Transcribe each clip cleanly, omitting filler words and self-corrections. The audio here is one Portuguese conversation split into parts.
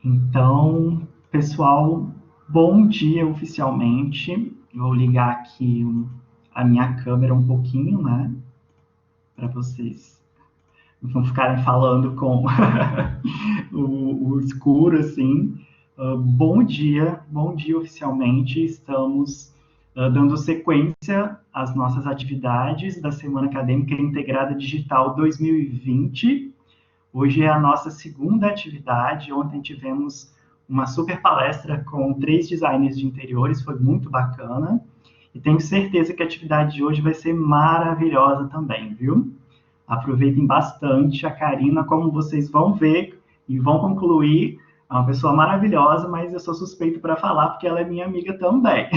Então, pessoal, bom dia oficialmente. Eu vou ligar aqui a minha câmera um pouquinho, né? Para vocês não ficarem falando com o escuro, assim. Bom dia oficialmente. Estamos dando sequência às nossas atividades da Semana Acadêmica Integrada Digital 2020. Hoje é a nossa segunda atividade. Ontem tivemos uma super palestra com 3 designers de interiores, foi muito bacana. E tenho certeza que a atividade de hoje vai ser maravilhosa também, viu? Aproveitem bastante. A Karina, como vocês vão ver e vão concluir, é uma pessoa maravilhosa, mas eu sou suspeito para falar porque ela é minha amiga também.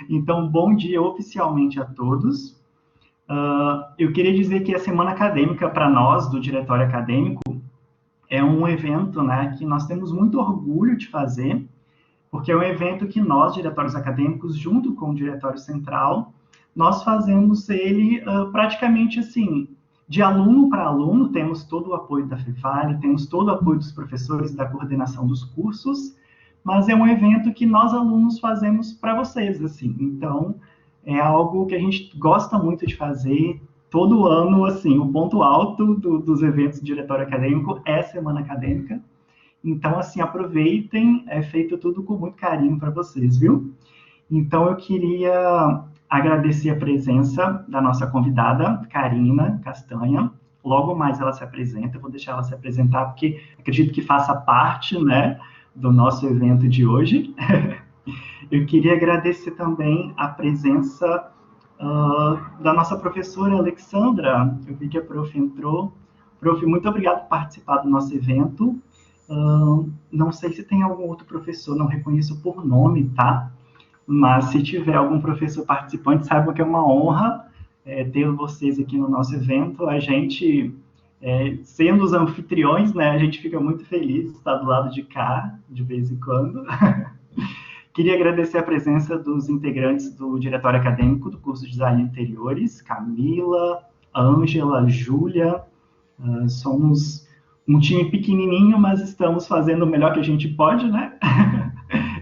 Então, bom dia oficialmente a todos. Eu queria dizer que a Semana Acadêmica, para nós, do Diretório Acadêmico, é um evento, né, que nós temos muito orgulho de fazer, porque é um evento que nós, diretórios acadêmicos, junto com o Diretório Central, nós fazemos ele praticamente assim, de aluno para aluno, temos todo o apoio da FEVALE, temos todo o apoio dos professores da coordenação dos cursos, mas é um evento que nós, alunos, fazemos para vocês, assim. Então, é algo que a gente gosta muito de fazer. Todo ano, assim, o ponto alto dos eventos do Diretório Acadêmico é a Semana Acadêmica. Então, assim, aproveitem, é feito tudo com muito carinho para vocês, viu? Então, eu queria agradecer a presença da nossa convidada, Karina Castanha. Logo mais ela se apresenta, eu vou deixar ela se apresentar, porque acredito que faça parte, né, do nosso evento de hoje. Eu queria agradecer também a presença da nossa professora Alexandra. Eu vi que a prof entrou. Prof, muito obrigado por participar do nosso evento. Não sei se tem algum outro professor, não reconheço por nome, tá? Mas se tiver algum professor participante, saibam que é uma honra ter vocês aqui no nosso evento. A gente, sendo os anfitriões, né, a gente fica muito feliz de estar do lado de cá, de vez em quando. Queria agradecer a presença dos integrantes do Diretório Acadêmico do curso de Design de Interiores, Camila, Ângela, Júlia. Somos um time pequenininho, mas estamos fazendo o melhor que a gente pode, né?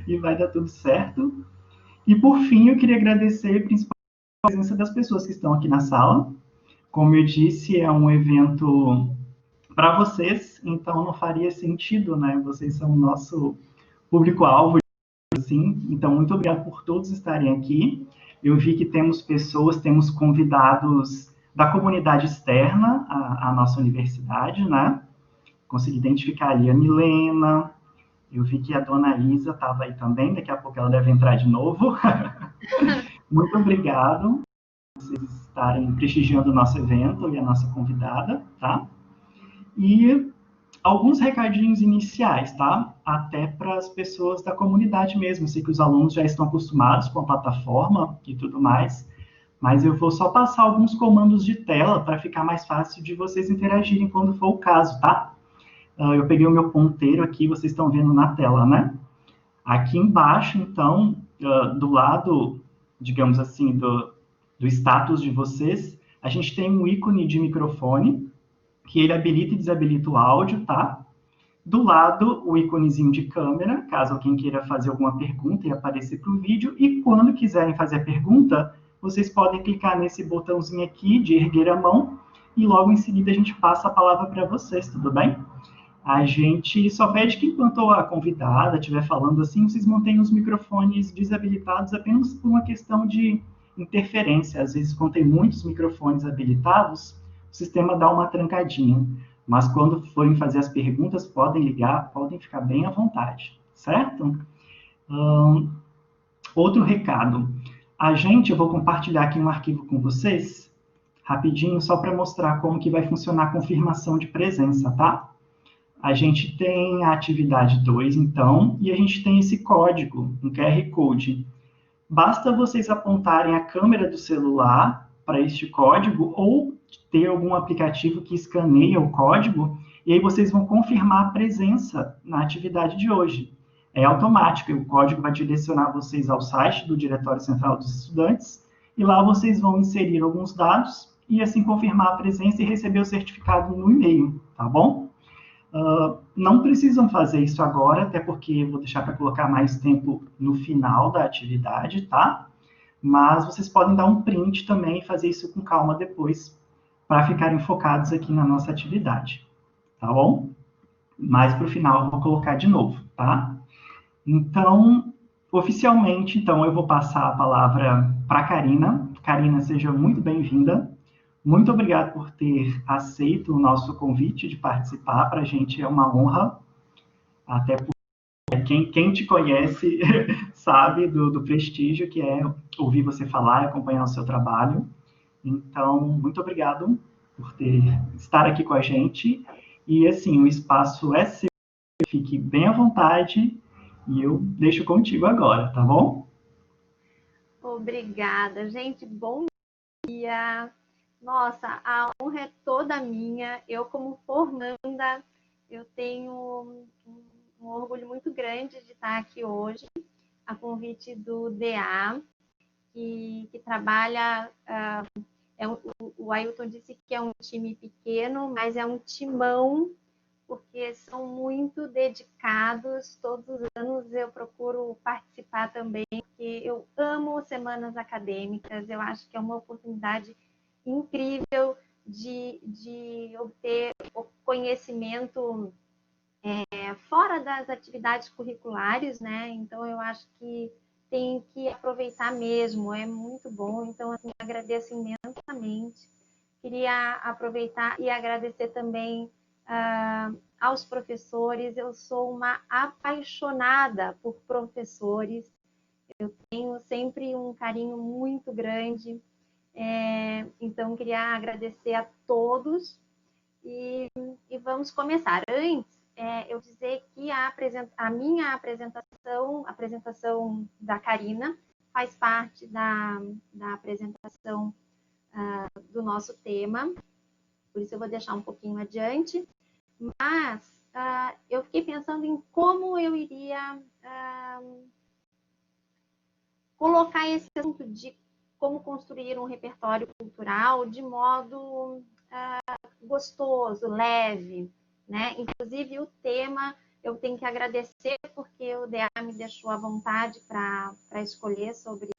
E vai dar tudo certo. E, por fim, eu queria agradecer principalmente a presença das pessoas que estão aqui na sala. Como eu disse, é um evento para vocês, então não faria sentido, né? Vocês são o nosso público-alvo, assim. Então, muito obrigado por todos estarem aqui. Eu vi que temos pessoas, temos convidados da comunidade externa à nossa universidade, né? Consegui identificar ali a Milena. Eu vi que a dona Isa estava aí também, daqui a pouco ela deve entrar de novo. Muito obrigado por vocês estarem prestigiando o nosso evento e a nossa convidada, tá? E alguns recadinhos iniciais, tá? Até para as pessoas da comunidade mesmo. Eu sei que os alunos já estão acostumados com a plataforma e tudo mais, mas eu vou só passar alguns comandos de tela para ficar mais fácil de vocês interagirem quando for o caso, tá? Eu peguei o meu ponteiro aqui, vocês estão vendo na tela, né? Aqui embaixo, então, do lado, digamos assim, do status de vocês, a gente tem um ícone de microfone, que ele habilita e desabilita o áudio, tá? Do lado, o íconezinho de câmera, caso alguém queira fazer alguma pergunta e aparecer para o vídeo. E quando quiserem fazer a pergunta, vocês podem clicar nesse botãozinho aqui de erguer a mão e logo em seguida a gente passa a palavra para vocês, tudo bem? A gente só pede que enquanto a convidada estiver falando assim, vocês mantenham os microfones desabilitados apenas por uma questão de interferência. Às vezes, quando tem muitos microfones habilitados, o sistema dá uma trancadinha. Mas quando forem fazer as perguntas, podem ligar, podem ficar bem à vontade, certo? Outro recado. Eu vou compartilhar aqui um arquivo com vocês, rapidinho, só para mostrar como que vai funcionar a confirmação de presença, tá? A gente tem a atividade 2, então, e a gente tem esse código, um QR Code. Basta vocês apontarem a câmera do celular para este código ou ter algum aplicativo que escaneia o código e aí vocês vão confirmar a presença na atividade de hoje. É automático, o código vai direcionar vocês ao site do Diretório Central dos Estudantes e lá vocês vão inserir alguns dados e assim confirmar a presença e receber o certificado no e-mail, tá bom? Não precisam fazer isso agora, até porque eu vou deixar para colocar mais tempo no final da atividade, tá? Mas vocês podem dar um print também e fazer isso com calma depois, para ficarem focados aqui na nossa atividade, tá bom? Mais para o final eu vou colocar de novo, tá? Então, oficialmente, então, eu vou passar a palavra para a Karina. Karina, seja muito bem-vinda. Muito obrigado por ter aceito o nosso convite de participar. Para a gente é uma honra, até porque quem te conhece sabe do prestígio que é ouvir você falar e acompanhar o seu trabalho. Então, muito obrigado por estar aqui com a gente. E, assim, o espaço é seu, fique bem à vontade e eu deixo contigo agora, tá bom? Obrigada, gente. Bom dia. Nossa, a honra é toda minha. Eu, como formanda, eu tenho um orgulho muito grande de estar aqui hoje, a convite do DA, que trabalha. O Ailton disse que é um time pequeno, mas é um timão, porque são muito dedicados. Todos os anos eu procuro participar também, porque eu amo semanas acadêmicas. Eu acho que é uma oportunidade incrível de obter conhecimento fora das atividades curriculares, né? Então eu acho que tem que aproveitar mesmo, é muito bom. Então, assim, agradeço imensamente. Queria aproveitar e agradecer também aos professores. Eu sou uma apaixonada por professores. Eu tenho sempre um carinho muito grande. Então, queria agradecer a todos e vamos começar. Antes, eu dizer que a minha apresentação, a apresentação da Karina, faz parte da apresentação do nosso tema, por isso eu vou deixar um pouquinho adiante, mas eu fiquei pensando em como eu iria colocar esse assunto de como construir um repertório cultural de modo gostoso, leve, né? Inclusive o tema eu tenho que agradecer porque o DA me deixou à vontade para escolher sobre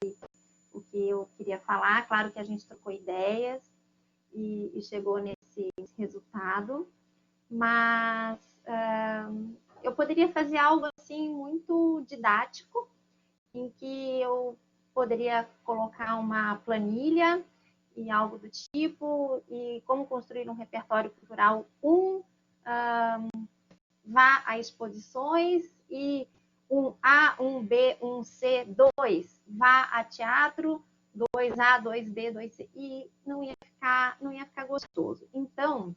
o que eu queria falar. Claro que a gente trocou ideias e chegou nesse resultado, mas eu poderia fazer algo assim muito didático, em que eu poderia colocar uma planilha e algo do tipo, e como construir um repertório cultural. Vá a exposições, e um A, um B, um C, 2, vá a teatro, 2A, 2B, 2C, e não ia ficar gostoso. Então,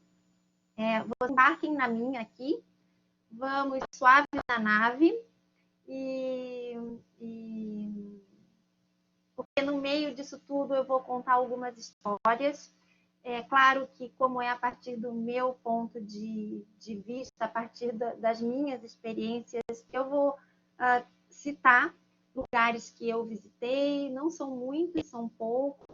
vocês embarquem na minha aqui, vamos suave na nave, porque no meio disso tudo eu vou contar algumas histórias. É claro que, como é a partir do meu ponto de vista, a partir das minhas experiências, eu vou citar lugares que eu visitei. Não são muitos, são poucos.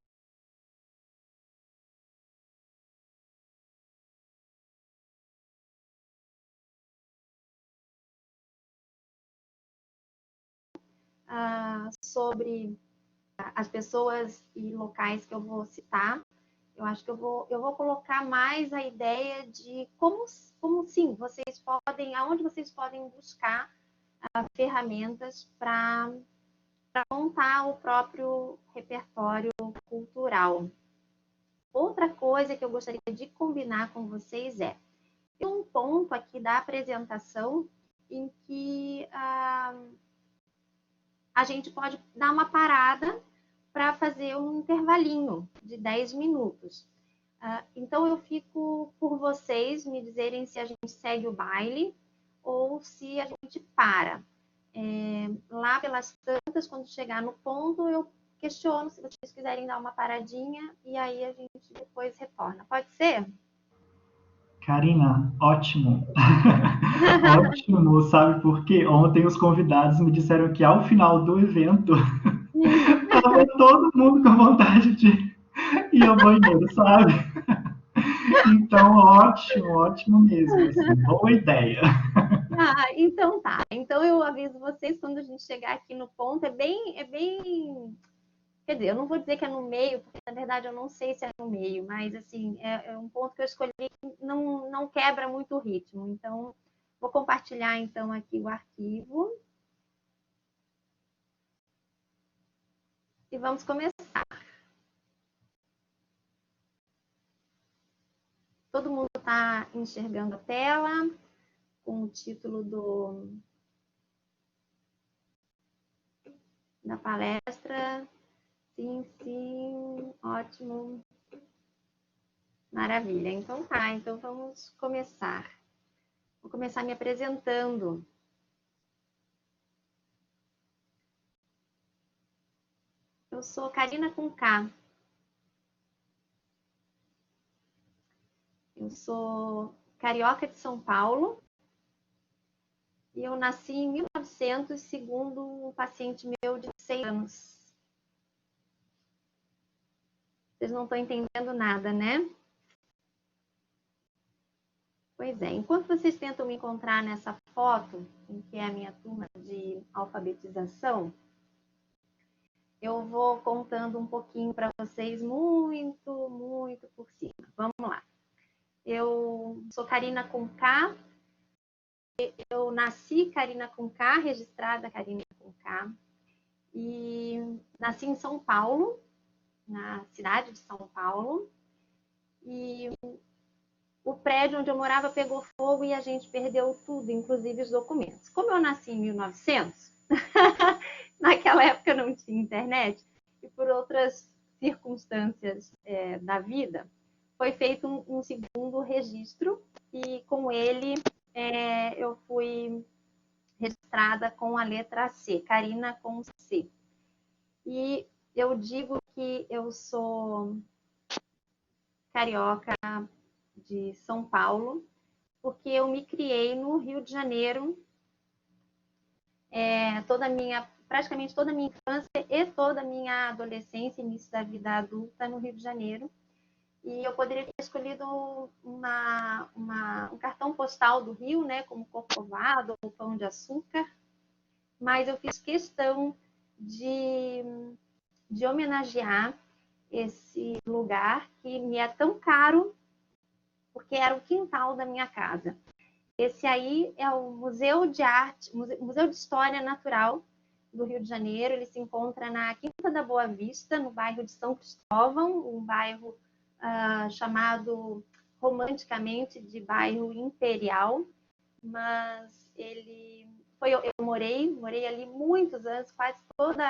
Sobre as pessoas e locais que eu vou citar. Eu acho que eu vou colocar mais a ideia de como sim, vocês podem, aonde vocês podem buscar ferramentas para montar o próprio repertório cultural. Outra coisa que eu gostaria de combinar com vocês tem um ponto aqui da apresentação em que a gente pode dar uma parada para fazer um intervalinho de 10 minutos. Então, eu fico por vocês me dizerem se a gente segue o baile ou se a gente para. Lá pelas tantas, quando chegar no ponto, eu questiono se vocês quiserem dar uma paradinha e aí a gente depois retorna. Pode ser? Karina, ótimo. Ótimo, sabe por quê? Ontem os convidados me disseram que ao final do evento estava todo mundo com vontade de ir ao banheiro, sabe? Então, ótimo, ótimo mesmo, assim, boa ideia. Ah, então tá. Então eu aviso vocês quando a gente chegar aqui no ponto. Quer dizer, eu não vou dizer que é no meio, porque na verdade eu não sei se é no meio, mas assim, é um ponto que eu escolhi que não quebra muito o ritmo. Então, vou compartilhar então aqui o arquivo e vamos começar. Todo mundo está enxergando a tela com o título da palestra. Sim, sim, ótimo. Maravilha. Então tá, então vamos começar. Vou começar me apresentando. Eu sou Karina com K. Eu sou carioca de São Paulo e eu nasci em 1900, segundo um paciente meu de 6 anos. Vocês não estão entendendo nada, né? Pois é, enquanto vocês tentam me encontrar nessa foto, em que é a minha turma de alfabetização, eu vou contando um pouquinho para vocês, muito por cima. Vamos lá. Eu sou Karina com K. Eu nasci Karina com K, registrada Karina com K. E nasci em São Paulo, na cidade de São Paulo. E o prédio onde eu morava pegou fogo e a gente perdeu tudo, inclusive os documentos. Como eu nasci em 1900, naquela época não tinha internet, e por outras circunstâncias da vida, foi feito um segundo registro, e com ele eu fui registrada com a letra C, Karina com C. E eu digo que eu sou carioca de São Paulo, porque eu me criei no Rio de Janeiro, praticamente toda a minha infância e toda a minha adolescência, início da vida adulta no Rio de Janeiro. E eu poderia ter escolhido um cartão postal do Rio, né, como Corcovado ou Pão de Açúcar, mas eu fiz questão de homenagear esse lugar que me é tão caro, porque era o quintal da minha casa. Esse aí é o Museu de Arte, Museu de História Natural do Rio de Janeiro. Ele se encontra na Quinta da Boa Vista, no bairro de São Cristóvão, um bairro chamado romanticamente de bairro Imperial, mas eu morei ali muitos anos, quase toda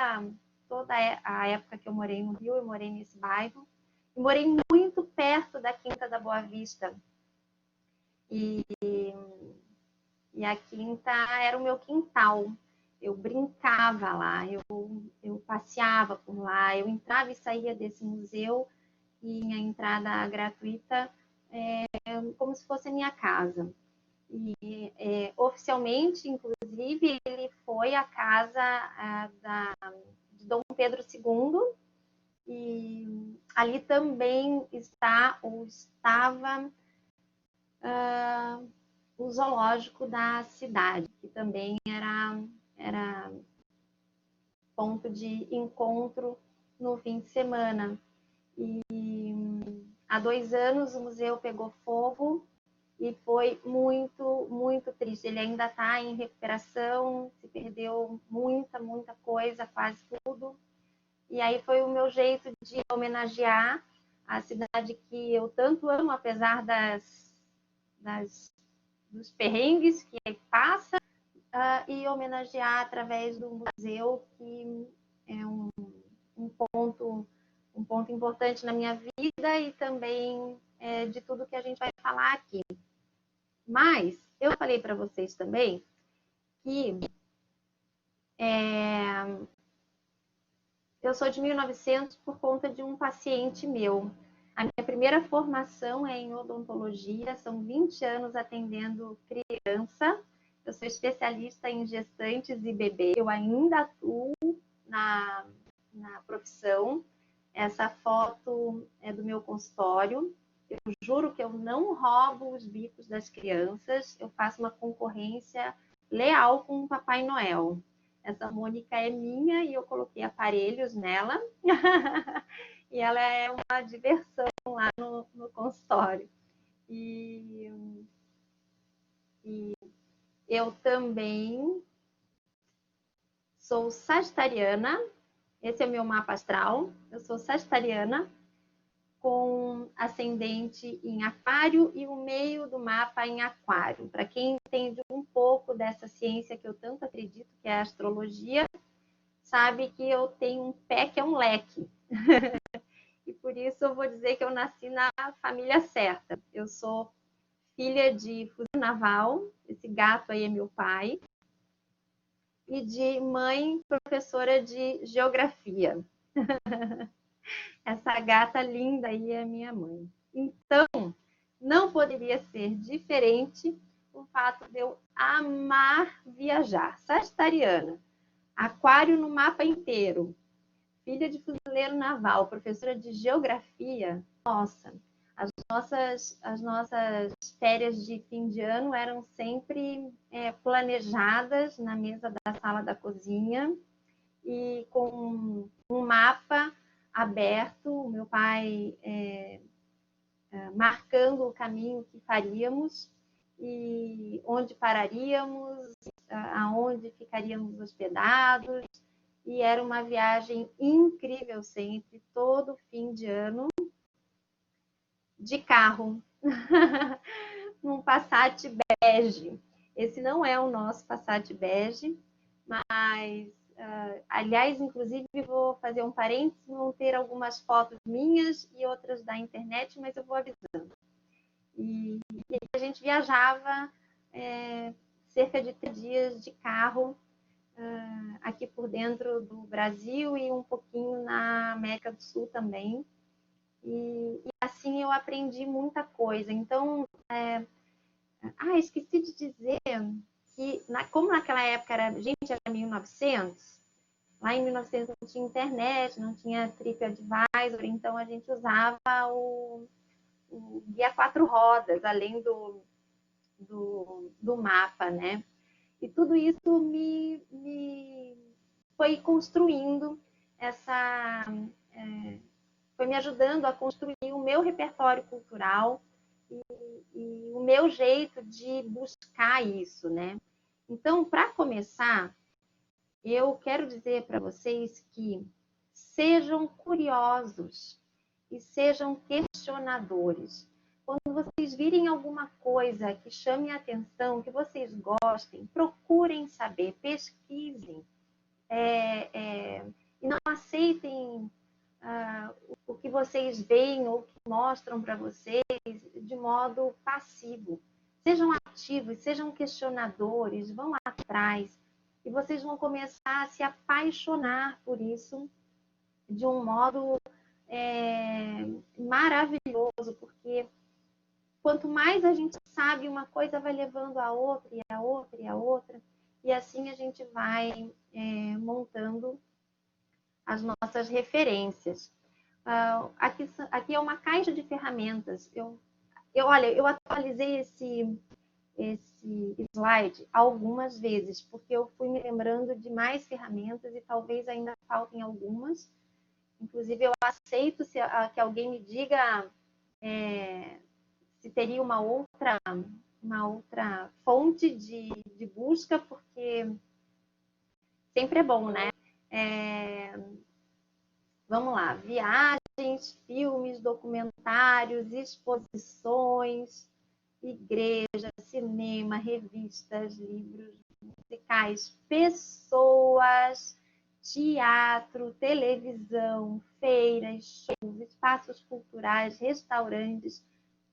a época que eu morei no Rio, eu morei nesse bairro. E morei muito perto da Quinta da Boa Vista. E a Quinta era o meu quintal. Eu brincava lá, eu passeava por lá, eu entrava e saía desse museu, e a entrada gratuita como se fosse a minha casa. E oficialmente, inclusive, ele foi a casa de Dom Pedro II, e ali também está ou estava o zoológico da cidade, que também era ponto de encontro no fim de semana. E há 2 anos o museu pegou fogo e foi muito triste. Ele ainda está em recuperação, se perdeu muita coisa, quase tudo. E aí foi o meu jeito de homenagear a cidade que eu tanto amo, apesar dos perrengues que passa, e homenagear através do museu, que é um ponto importante na minha vida e também de tudo que a gente vai falar aqui. Mas eu falei para vocês também que eu sou de 1900 por conta de um paciente meu. A minha primeira formação é em odontologia, são 20 anos atendendo criança. Eu sou especialista em gestantes e bebês. Eu ainda atuo na profissão. Essa foto é do meu consultório. eu juro que eu não roubo os bicos das crianças, eu faço uma concorrência leal com o Papai Noel. Essa Mônica é minha e eu coloquei aparelhos nela. E ela é uma diversão lá no consultório. E eu também sou sagitariana. Esse é o meu mapa astral. Eu sou sagitariana, com ascendente em aquário e o meio do mapa em aquário. Para quem entende um pouco dessa ciência que eu tanto acredito, que é a astrologia, sabe que eu tenho um pé que é um leque. E por isso eu vou dizer que eu nasci na família certa. Eu sou filha de fuzil naval, esse gato aí é meu pai, e de mãe professora de geografia. Essa gata linda aí é minha mãe. Então, não poderia ser diferente o fato de eu amar viajar. Sagitariana, aquário no mapa inteiro, filha de fuzileiro naval, professora de geografia. Nossa, as nossas férias de fim de ano eram sempre planejadas na mesa da sala da cozinha e com um mapa aberto, o meu pai marcando o caminho que faríamos e onde pararíamos, aonde ficaríamos hospedados. E era uma viagem incrível sempre, todo fim de ano, de carro, num Passat bege. Esse não é o nosso Passat bege, mas, aliás, inclusive, vou fazer um parênteses, vão ter algumas fotos minhas e outras da internet, mas eu vou avisando. E a gente viajava cerca de 3 dias de carro, aqui por dentro do Brasil e um pouquinho na América do Sul também. E assim eu aprendi muita coisa. Então, esqueci de dizer que, como naquela época era 1900, lá em 1900 não tinha internet, não tinha TripAdvisor, então a gente usava o guia 4 rodas, além do mapa, né? E tudo isso me foi construindo foi me ajudando a construir o meu repertório cultural e o meu jeito de buscar isso, né? Então, para começar, eu quero dizer para vocês que sejam curiosos e sejam questionadores. Quando vocês virem alguma coisa que chame a atenção, que vocês gostem, procurem saber, pesquisem. E não aceitem o que vocês veem ou que mostram para vocês de modo passivo. Sejam ativos, sejam questionadores, vão atrás. E vocês vão começar a se apaixonar por isso de um modo maravilhoso, porque quanto mais a gente sabe, uma coisa vai levando a outra, e a outra, e a outra, e assim a gente vai montando as nossas referências. Aqui é uma caixa de ferramentas. Olha, eu atualizei esse slide algumas vezes, porque eu fui me lembrando de mais ferramentas e talvez ainda faltem algumas. Inclusive, eu aceito que alguém me diga se teria uma outra fonte de busca, porque sempre é bom, né? Vamos lá, viagens, filmes, documentários, exposições, igreja, cinema, revistas, livros, musicais, pessoas, teatro, televisão, feiras, shows, espaços culturais, restaurantes,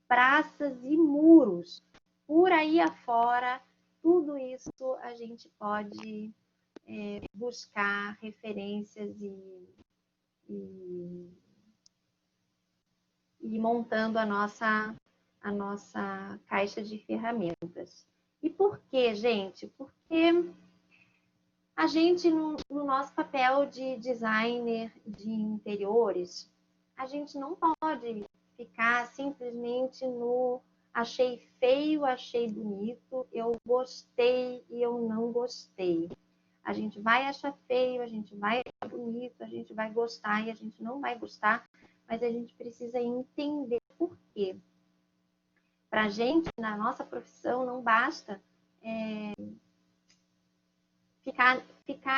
praças e muros. Por aí afora, tudo isso a gente pode buscar referências e montando a nossa caixa de ferramentas. E por quê, gente? Porque a gente, no nosso papel de designer de interiores, a gente não pode ficar simplesmente no achei feio, achei bonito, eu gostei e eu não gostei. A gente vai achar feio, a gente vai achar bonito, a gente vai gostar e a gente não vai gostar, mas a gente precisa entender por quê. Para a gente, na nossa profissão, não basta ficar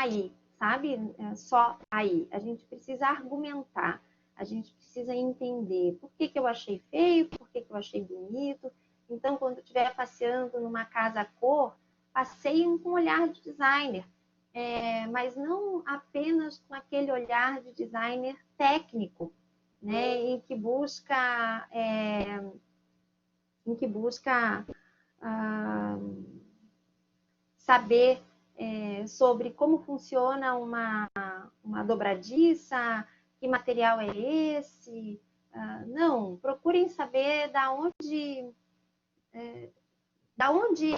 aí, sabe? Só aí. A gente precisa argumentar, a gente precisa entender por que eu achei feio, por que eu achei bonito. Então, quando eu estiver passeando numa casa cor, passeiem com um olhar de designer, mas não apenas com aquele olhar de designer técnico, né? Em que busca saber sobre como funciona uma dobradiça, que material é esse. Não, procurem saber da onde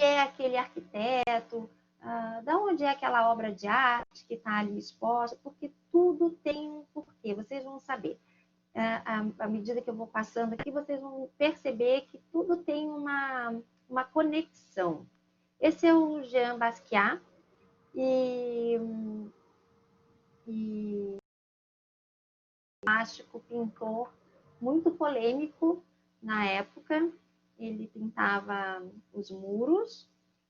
é aquele arquiteto, da onde é aquela obra de arte que está ali exposta, porque tudo tem um porquê, vocês vão saber. À medida que eu vou passando aqui, vocês vão perceber que tudo tem uma conexão. Esse é o Jean Basquiat, e plástico pintor muito polêmico na época. Ele pintava os muros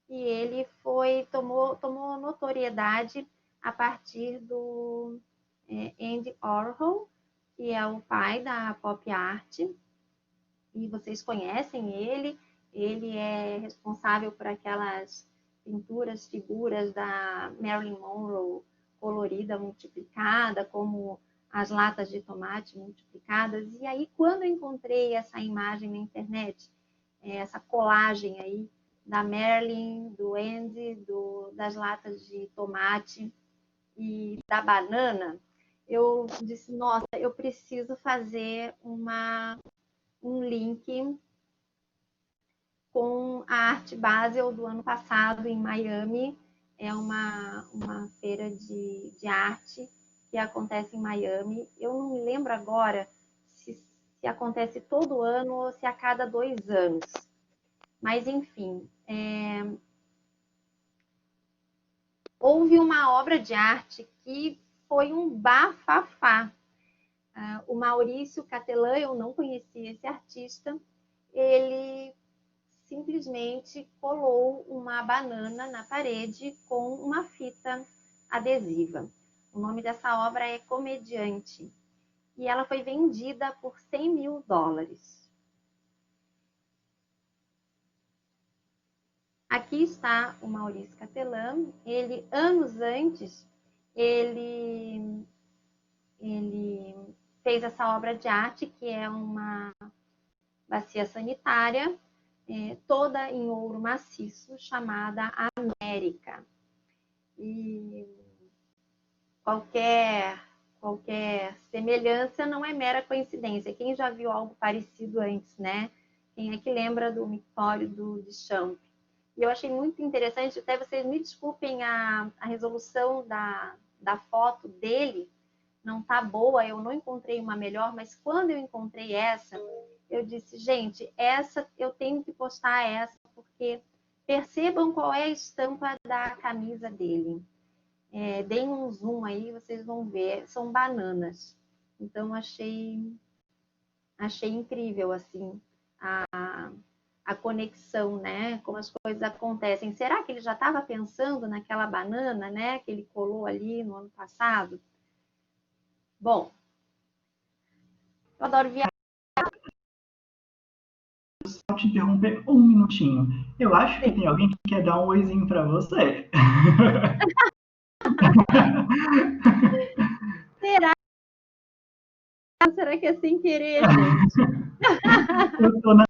e ele tomou notoriedade a partir do Andy Warhol, que é o pai da pop art, e vocês conhecem ele. Ele é responsável por aquelas pinturas, figuras da Marilyn Monroe colorida, multiplicada, como as latas de tomate multiplicadas. E aí, quando eu encontrei essa imagem na internet, essa colagem aí da Marilyn, do Andy, das latas de tomate e da banana, eu disse, nossa, eu preciso fazer um link com a Art Basel do ano passado em Miami. É uma feira de arte que acontece em Miami. Eu não me lembro agora se acontece todo ano ou se a cada 2 anos. Mas, enfim, houve uma obra de arte que foi um bafafá. O Maurício Catelan, eu não conhecia esse artista, ele simplesmente colou uma banana na parede com uma fita adesiva. O nome dessa obra é Comediante. E ela foi vendida por $100 mil. Aqui está o Maurício Catelan. Ele, anos antes, ele fez essa obra de arte, que é uma bacia sanitária, toda em ouro maciço, chamada América. E qualquer semelhança não é mera coincidência. Quem já viu algo parecido antes, né? Quem é que lembra do mictório do Duchamp? E eu achei muito interessante, até vocês me desculpem a resolução da foto dele, não tá boa, eu não encontrei uma melhor, mas quando eu encontrei essa, eu disse, gente, essa eu tenho que postar essa, porque percebam qual é a estampa da camisa dele. Deem um zoom aí, vocês vão ver, são bananas. Então, achei incrível, assim, a conexão, né? Como as coisas acontecem. Será que ele já estava pensando naquela banana, né? Que ele colou ali no ano passado? Bom, eu adoro viajar. Só te interromper um minutinho. Eu acho que tem alguém que quer dar um oizinho para você. Será que é sem querer, gente? Eu tô na...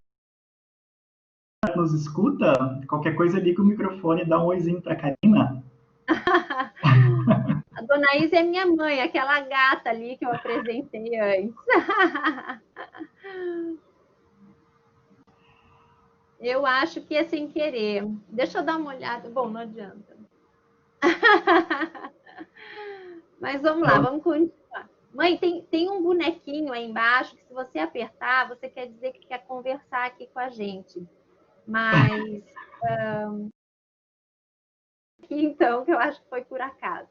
Nos escuta? Qualquer coisa, liga o microfone e dá um oizinho para Karina. A dona Isa é minha mãe, aquela gata ali que eu apresentei antes. Eu acho que é sem querer. Deixa eu dar uma olhada. Bom, não adianta. Mas vamos lá, vamos continuar. Mãe, tem um bonequinho aí embaixo que se você apertar, você quer dizer que quer conversar aqui com a gente. Mas então, que eu acho que foi por acaso.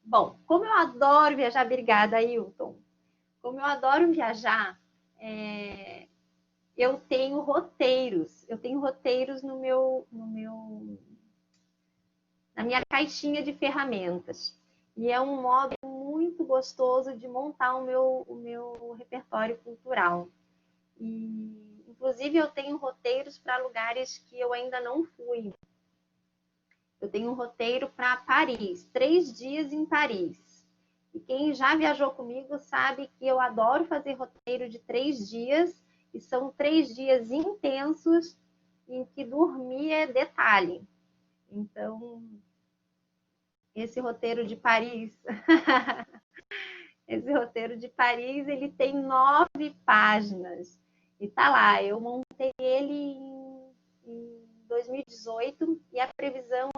Bom, como eu adoro viajar, obrigada, Ailton. Como eu adoro viajar, eu tenho roteiros. Eu tenho roteiros na minha caixinha de ferramentas. E é um modo muito gostoso de montar o meu repertório cultural. E, inclusive, eu tenho roteiros para lugares que eu ainda não fui. Eu tenho um roteiro para Paris, 3 dias em Paris. E quem já viajou comigo sabe que eu adoro fazer roteiro de 3 dias, e são 3 dias intensos em que dormir é detalhe. Então, esse roteiro de Paris, esse roteiro de Paris, ele tem 9 páginas. E tá lá, eu montei ele em 2018 e a previsão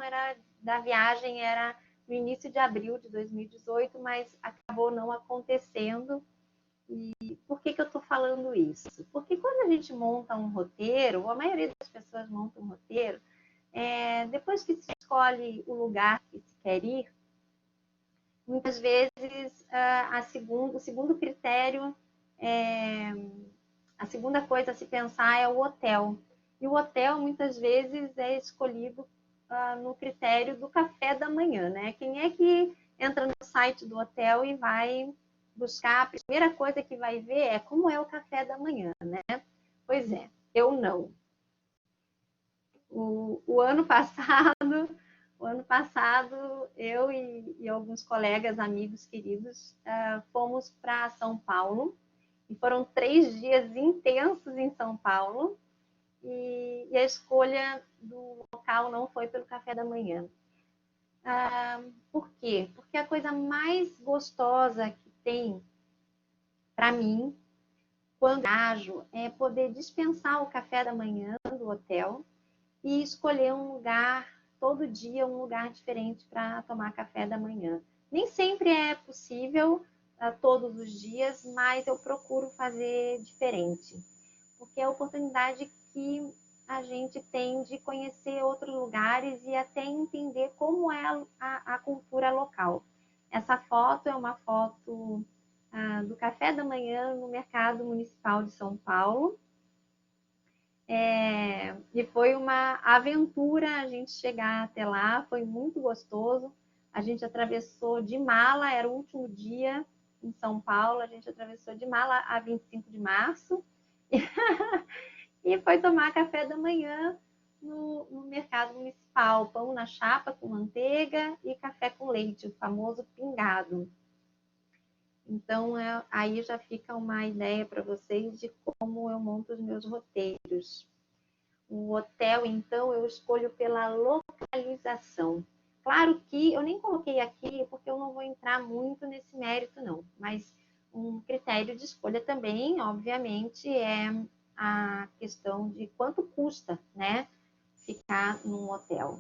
da viagem era no início de abril de 2018, mas acabou não acontecendo. E por que eu estou falando isso? Porque quando a gente monta um roteiro, ou a maioria das pessoas monta um roteiro, depois que se escolhe o lugar que se quer ir, muitas vezes o segundo critério, a segunda coisa a se pensar é o hotel. E o hotel, muitas vezes, é escolhido no critério do café da manhã, né? Quem é que entra no site do hotel e vai buscar, a primeira coisa que vai ver é como é o café da manhã, né? Pois é, eu não. O ano passado, eu e alguns colegas, amigos queridos, fomos para São Paulo, e foram 3 dias intensos em São Paulo, e a escolha do local não foi pelo café da manhã. Por quê? Porque a coisa mais gostosa que tem para mim, quando viajo, é poder dispensar o café da manhã do hotel e escolher um lugar, todo dia, um lugar diferente para tomar café da manhã. Nem sempre é possível todos os dias, mas eu procuro fazer diferente, porque é a oportunidade que a gente tem de conhecer outros lugares e até entender como é a cultura local. Essa foto é uma foto do café da manhã no Mercado Municipal de São Paulo. E foi uma aventura a gente chegar até lá, foi muito gostoso. A gente atravessou de mala, era o último dia em São Paulo, a gente atravessou de mala a 25 de março e foi tomar café da manhã no mercado municipal, pão na chapa com manteiga e café com leite, o famoso pingado. Então, aí já fica uma ideia para vocês de como eu monto os meus roteiros. O hotel, então, eu escolho pela localização. Claro que eu nem coloquei aqui, porque eu não vou entrar muito nesse mérito, não. Mas um critério de escolha também, obviamente, é a questão de quanto custa, né, ficar num hotel.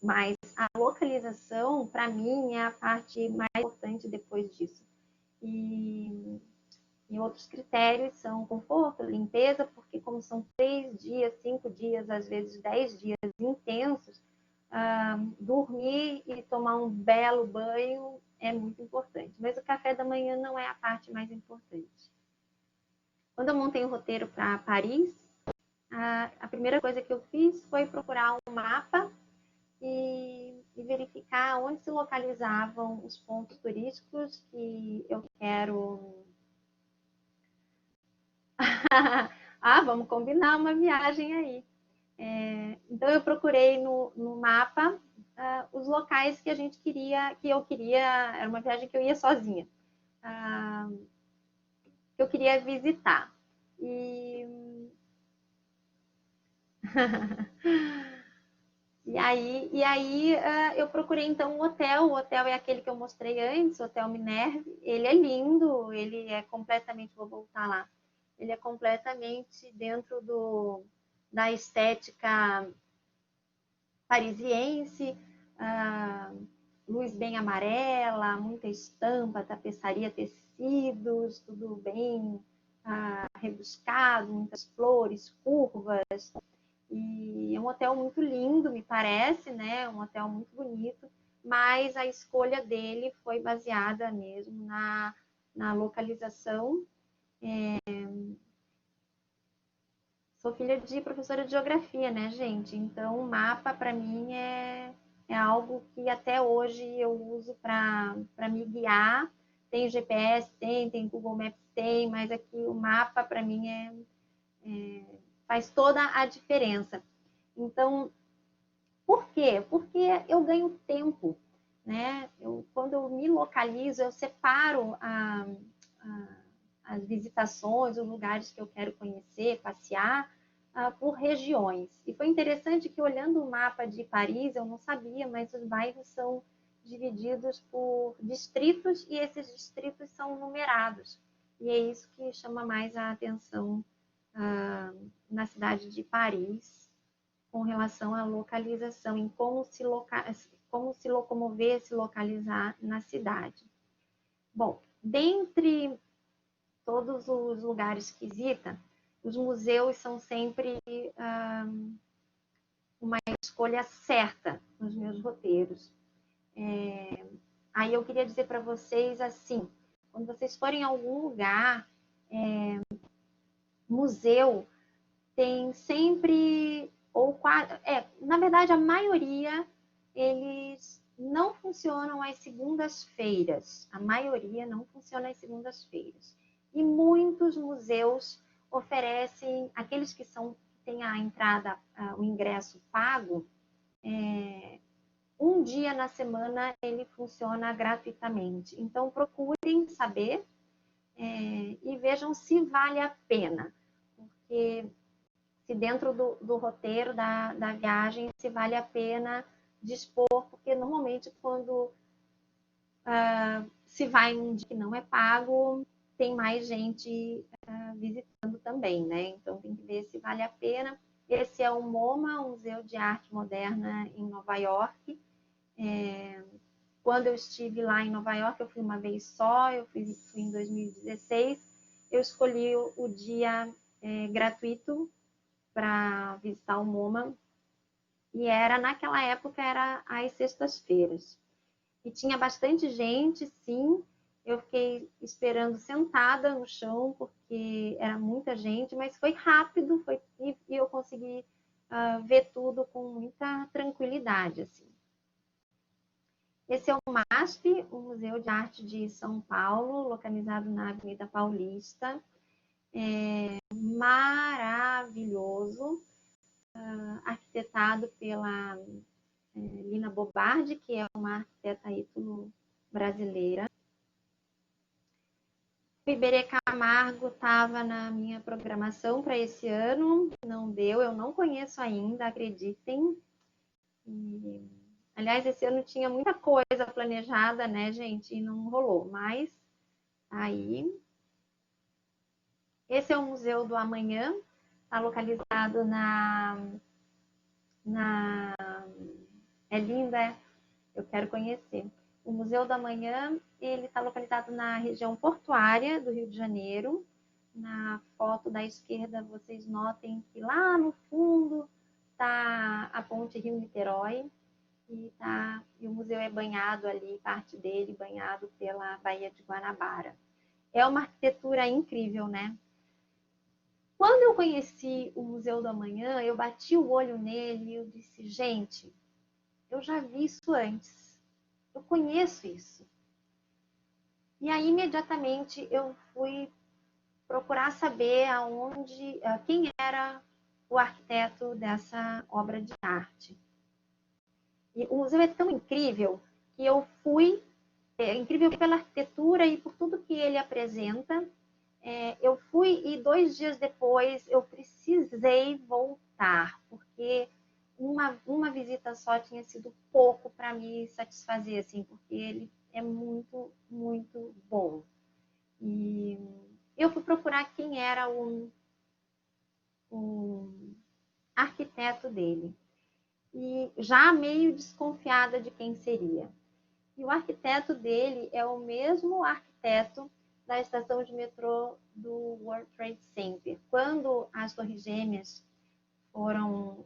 Mas a localização, para mim, é a parte mais importante depois disso. E outros critérios são conforto, limpeza, porque como são 3 dias, 5 dias, às vezes 10 dias intensos, dormir e tomar um belo banho é muito importante. Mas o café da manhã não é a parte mais importante. Quando eu montei o roteiro para Paris, a primeira coisa que eu fiz foi procurar um mapa e verificar onde se localizavam os pontos turísticos que eu quero vamos combinar uma viagem aí. Então eu procurei no mapa os locais que eu queria, era uma viagem que eu ia sozinha, que eu queria visitar. E aí eu procurei então um hotel. O hotel é aquele que eu mostrei antes, o Hotel Minerve. Ele é lindo, ele é completamente, vou voltar lá, ele é completamente dentro da estética parisiense. luz bem amarela, muita estampa, tapeçaria, tecidos, tudo bem rebuscado, muitas flores, curvas. E é um hotel muito lindo, me parece, né? Um hotel muito bonito, mas a escolha dele foi baseada mesmo na localização. Sou filha de professora de geografia, né, gente? Então, o mapa, para mim, é algo que até hoje eu uso para me guiar. Tem GPS, tem Google Maps, tem, mas aqui o mapa, para mim, faz toda a diferença. Então, por quê? Porque eu ganho tempo, né? Quando eu me localizo, eu separo as visitações, os lugares que eu quero conhecer, passear, por regiões. E foi interessante que, olhando o mapa de Paris, eu não sabia, mas os bairros são divididos por distritos e esses distritos são numerados. E é isso que chama mais a atenção na cidade de Paris, com relação à localização, em como se locomover, se localizar na cidade. Bom, dentre todos os lugares que visita, os museus são sempre uma escolha certa nos meus roteiros. Aí eu queria dizer para vocês assim, quando vocês forem em algum lugar, museu, tem sempre, ou na verdade a maioria, eles não funcionam às segundas-feiras. A maioria não funciona às segundas-feiras. E muitos museus oferecem, aqueles que têm a entrada, o ingresso pago, um dia na semana ele funciona gratuitamente. Então procurem saber e vejam se vale a pena. Porque se dentro do roteiro da viagem, se vale a pena dispor, porque normalmente quando se vai um dia que não é pago, tem mais gente visitando também, né? Então tem que ver se vale a pena. Esse é o MoMA, o Museu de Arte Moderna em Nova York. Quando eu estive lá em Nova York, eu fui uma vez só, eu fui em 2016, eu escolhi o dia gratuito para visitar o MoMA, e naquela época era às sextas-feiras. E tinha bastante gente, sim. Eu fiquei esperando sentada no chão, porque era muita gente, mas foi rápido, e eu consegui ver tudo com muita tranquilidade, assim. Esse é o MASP, o Museu de Arte de São Paulo, localizado na Avenida Paulista. Maravilhoso, arquitetado pela Lina Bobardi, que é uma arquiteta ítalo-brasileira. O Iberê Camargo estava na minha programação para esse ano, não deu, eu não conheço ainda, acreditem. Aliás, esse ano tinha muita coisa planejada, né, gente, e não rolou, mas aí. Esse é o Museu do Amanhã, está localizado é linda, eu quero conhecer. O Museu do Amanhã, ele está localizado na região portuária do Rio de Janeiro. Na foto da esquerda, vocês notem que lá no fundo está a ponte Rio-Niterói e o museu é banhado ali, parte dele banhado pela Baía de Guanabara. É uma arquitetura incrível, né? Quando eu conheci o Museu do Amanhã, eu bati o olho nele e eu disse, gente, eu já vi isso antes. Eu conheço isso. E aí, imediatamente, eu fui procurar saber quem era o arquiteto dessa obra de arte. E o museu é tão incrível que eu fui, incrível pela arquitetura e por tudo que ele apresenta. Eu fui e 2 dias depois eu precisei voltar, porque uma visita só tinha sido pouco para me satisfazer, assim, porque ele é muito, muito bom. E eu fui procurar quem era o arquiteto dele. E já meio desconfiada de quem seria. E o arquiteto dele é o mesmo arquiteto da estação de metrô do World Trade Center. Quando as Torres Gêmeas foram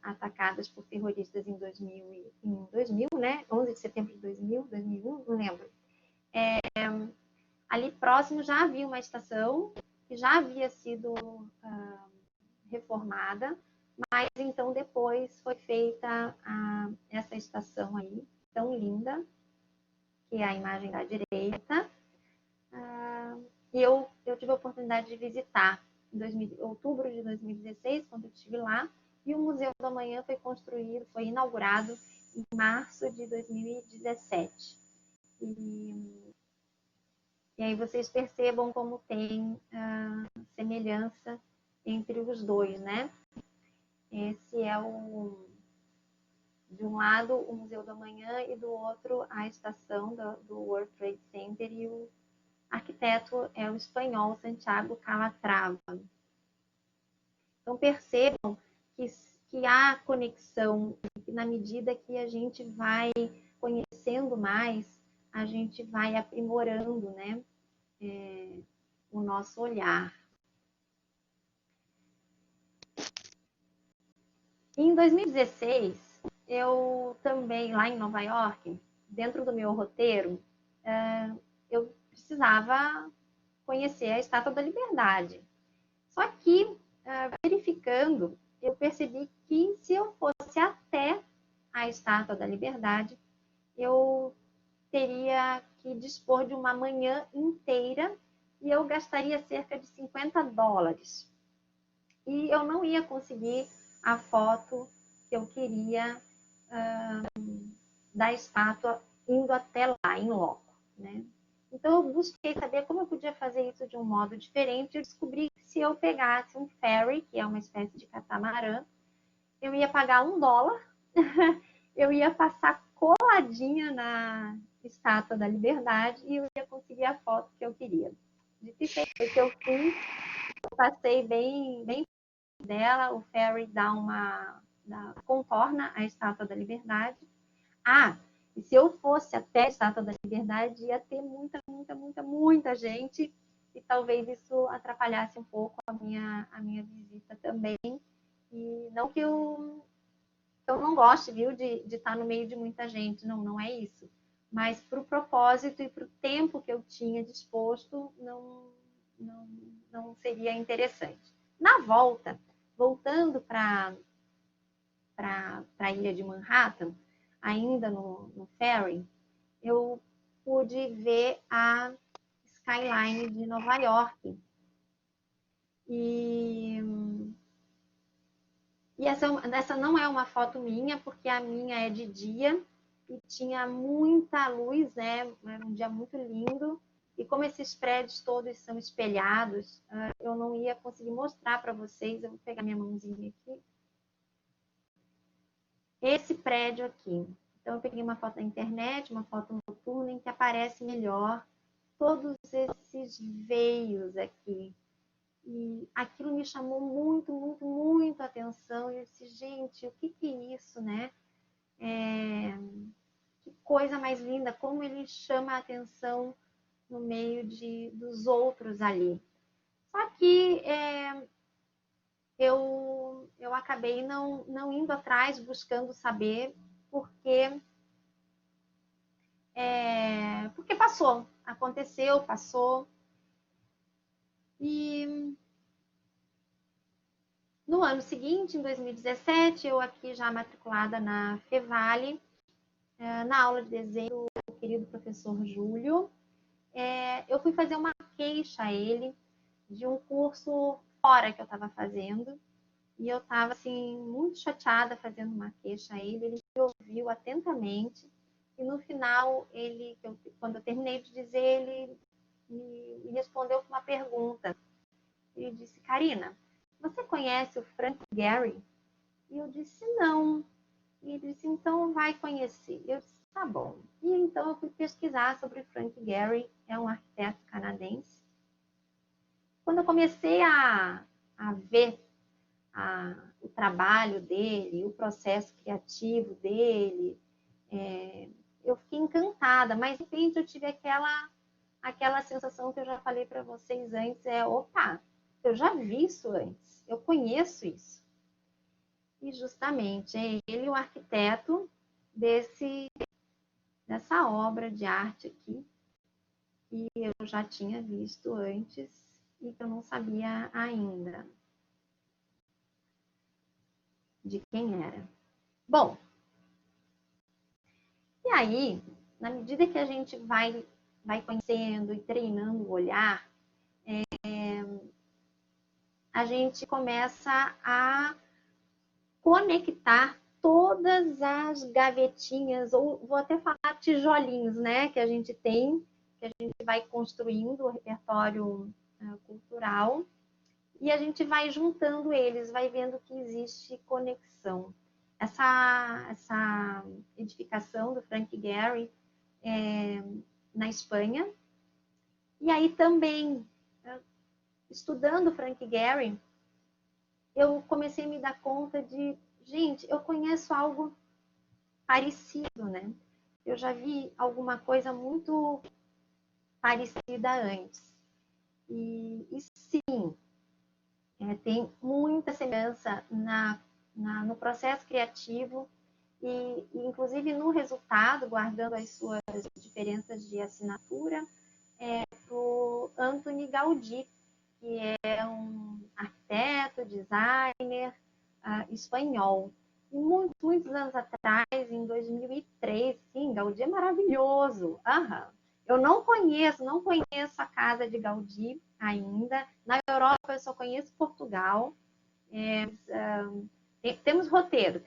atacadas por terroristas em 2000, né? 11 de setembro de 2000, 2001, não lembro. Ali próximo já havia uma estação que já havia sido reformada, mas então depois foi feita essa estação aí, tão linda, que é a imagem da direita, e eu tive a oportunidade de visitar em outubro de 2016, quando eu estive lá, e o Museu do Amanhã foi inaugurado em março de 2017. E aí vocês percebam como tem semelhança entre os dois, né? Esse é de um lado o Museu do Amanhã e do outro a estação do World Trade Center, e o arquiteto é o espanhol Santiago Calatrava. Então percebam que há conexão, que na medida que a gente vai conhecendo mais, a gente vai aprimorando, né, o nosso olhar. Em 2016, eu também, lá em Nova York, dentro do meu roteiro, eu precisava conhecer a Estátua da Liberdade. Só que, verificando, eu percebi que se eu fosse até a Estátua da Liberdade, eu teria que dispor de uma manhã inteira e eu gastaria cerca de $50. E eu não ia conseguir a foto que eu queria da estátua indo até lá, em loco, né? Então, eu busquei saber como eu podia fazer isso de um modo diferente. Eu descobri que se eu pegasse um ferry, que é uma espécie de catamarã, eu ia pagar $1, eu ia passar coladinha na Estátua da Liberdade e eu ia conseguir a foto que eu queria. De que feito que eu fiz, eu passei bem dela, o ferry contorna a Estátua da Liberdade. E se eu fosse até a Estátua da Liberdade, ia ter muita gente, e talvez isso atrapalhasse um pouco a minha visita também. E não que eu não goste, viu, de estar no meio de muita gente, não é isso. Mas para o propósito e para o tempo que eu tinha disposto, não seria interessante. Na volta, voltando para a ilha de Manhattan, ainda no ferry, eu pude ver a skyline de Nova York. E essa não é uma foto minha, porque a minha é de dia e tinha muita luz, né? Era um dia muito lindo. E como esses prédios todos são espelhados, eu não ia conseguir mostrar para vocês. Eu vou pegar minha mãozinha aqui. Esse prédio aqui. Então, eu peguei uma foto da internet, uma foto noturna, em que aparece melhor todos esses veios aqui. E aquilo me chamou muito a atenção. E eu disse, gente, o que é isso, né? Que coisa mais linda, como ele chama a atenção no meio dos outros ali. Só que eu acabei não indo atrás, buscando saber, porque passou, aconteceu, passou. E no ano seguinte, em 2017, eu aqui já matriculada na Fevale, na aula de desenho do querido professor Júlio, eu fui fazer uma queixa a ele de um curso fora que eu estava fazendo, e eu estava assim, muito chateada fazendo uma queixa a ele. Ele me ouviu atentamente, e no final, quando eu terminei de dizer, ele me respondeu com uma pergunta. Ele disse, Karina, você conhece o Frank Gehry? E eu disse, não. E ele disse, então vai conhecer. Eu disse, tá bom. E então eu fui pesquisar sobre o Frank Gehry, é um arquiteto canadense. Quando eu comecei a ver o trabalho dele, o processo criativo dele, eu fiquei encantada, mas de repente eu tive aquela sensação que eu já falei para vocês antes, opa, eu já vi isso antes, eu conheço isso. E justamente é ele o arquiteto dessa obra de arte aqui, que eu já tinha visto antes e que eu não sabia ainda de quem era. Bom, e aí, na medida que a gente vai conhecendo e treinando o olhar, a gente começa a conectar todas as gavetinhas, ou vou até falar tijolinhos, né, que a gente tem, que a gente vai construindo o repertório cultural, e a gente vai juntando eles, vai vendo que existe conexão. Essa edificação do Frank Gehry na Espanha, e aí também, estudando Frank Gehry, eu comecei a me dar conta de, gente, eu conheço algo parecido, né? Eu já vi alguma coisa muito parecida antes. E sim, tem muita semelhança no processo criativo e, inclusive, no resultado, guardando as suas diferenças de assinatura, do Antoni Gaudí, que é um arquiteto, designer espanhol. E muitos anos atrás, em 2003, sim, Gaudí é maravilhoso. Uhum. Eu não conheço a casa de Gaudí ainda. Na Europa, eu só conheço Portugal. Temos roteiro.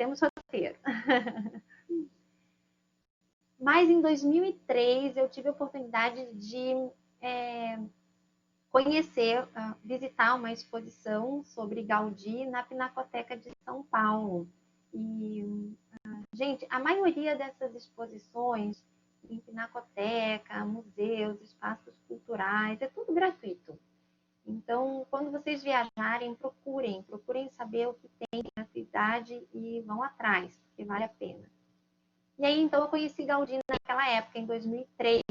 Mas em 2003, eu tive a oportunidade de conhecer, visitar uma exposição sobre Gaudí na Pinacoteca de São Paulo. E, gente, a maioria dessas exposições em pinacoteca, museus, espaços culturais, é tudo gratuito. Então, quando vocês viajarem, procurem saber o que tem na cidade e vão atrás, porque vale a pena. E aí, então, eu conheci Gaudí naquela época, em 2003.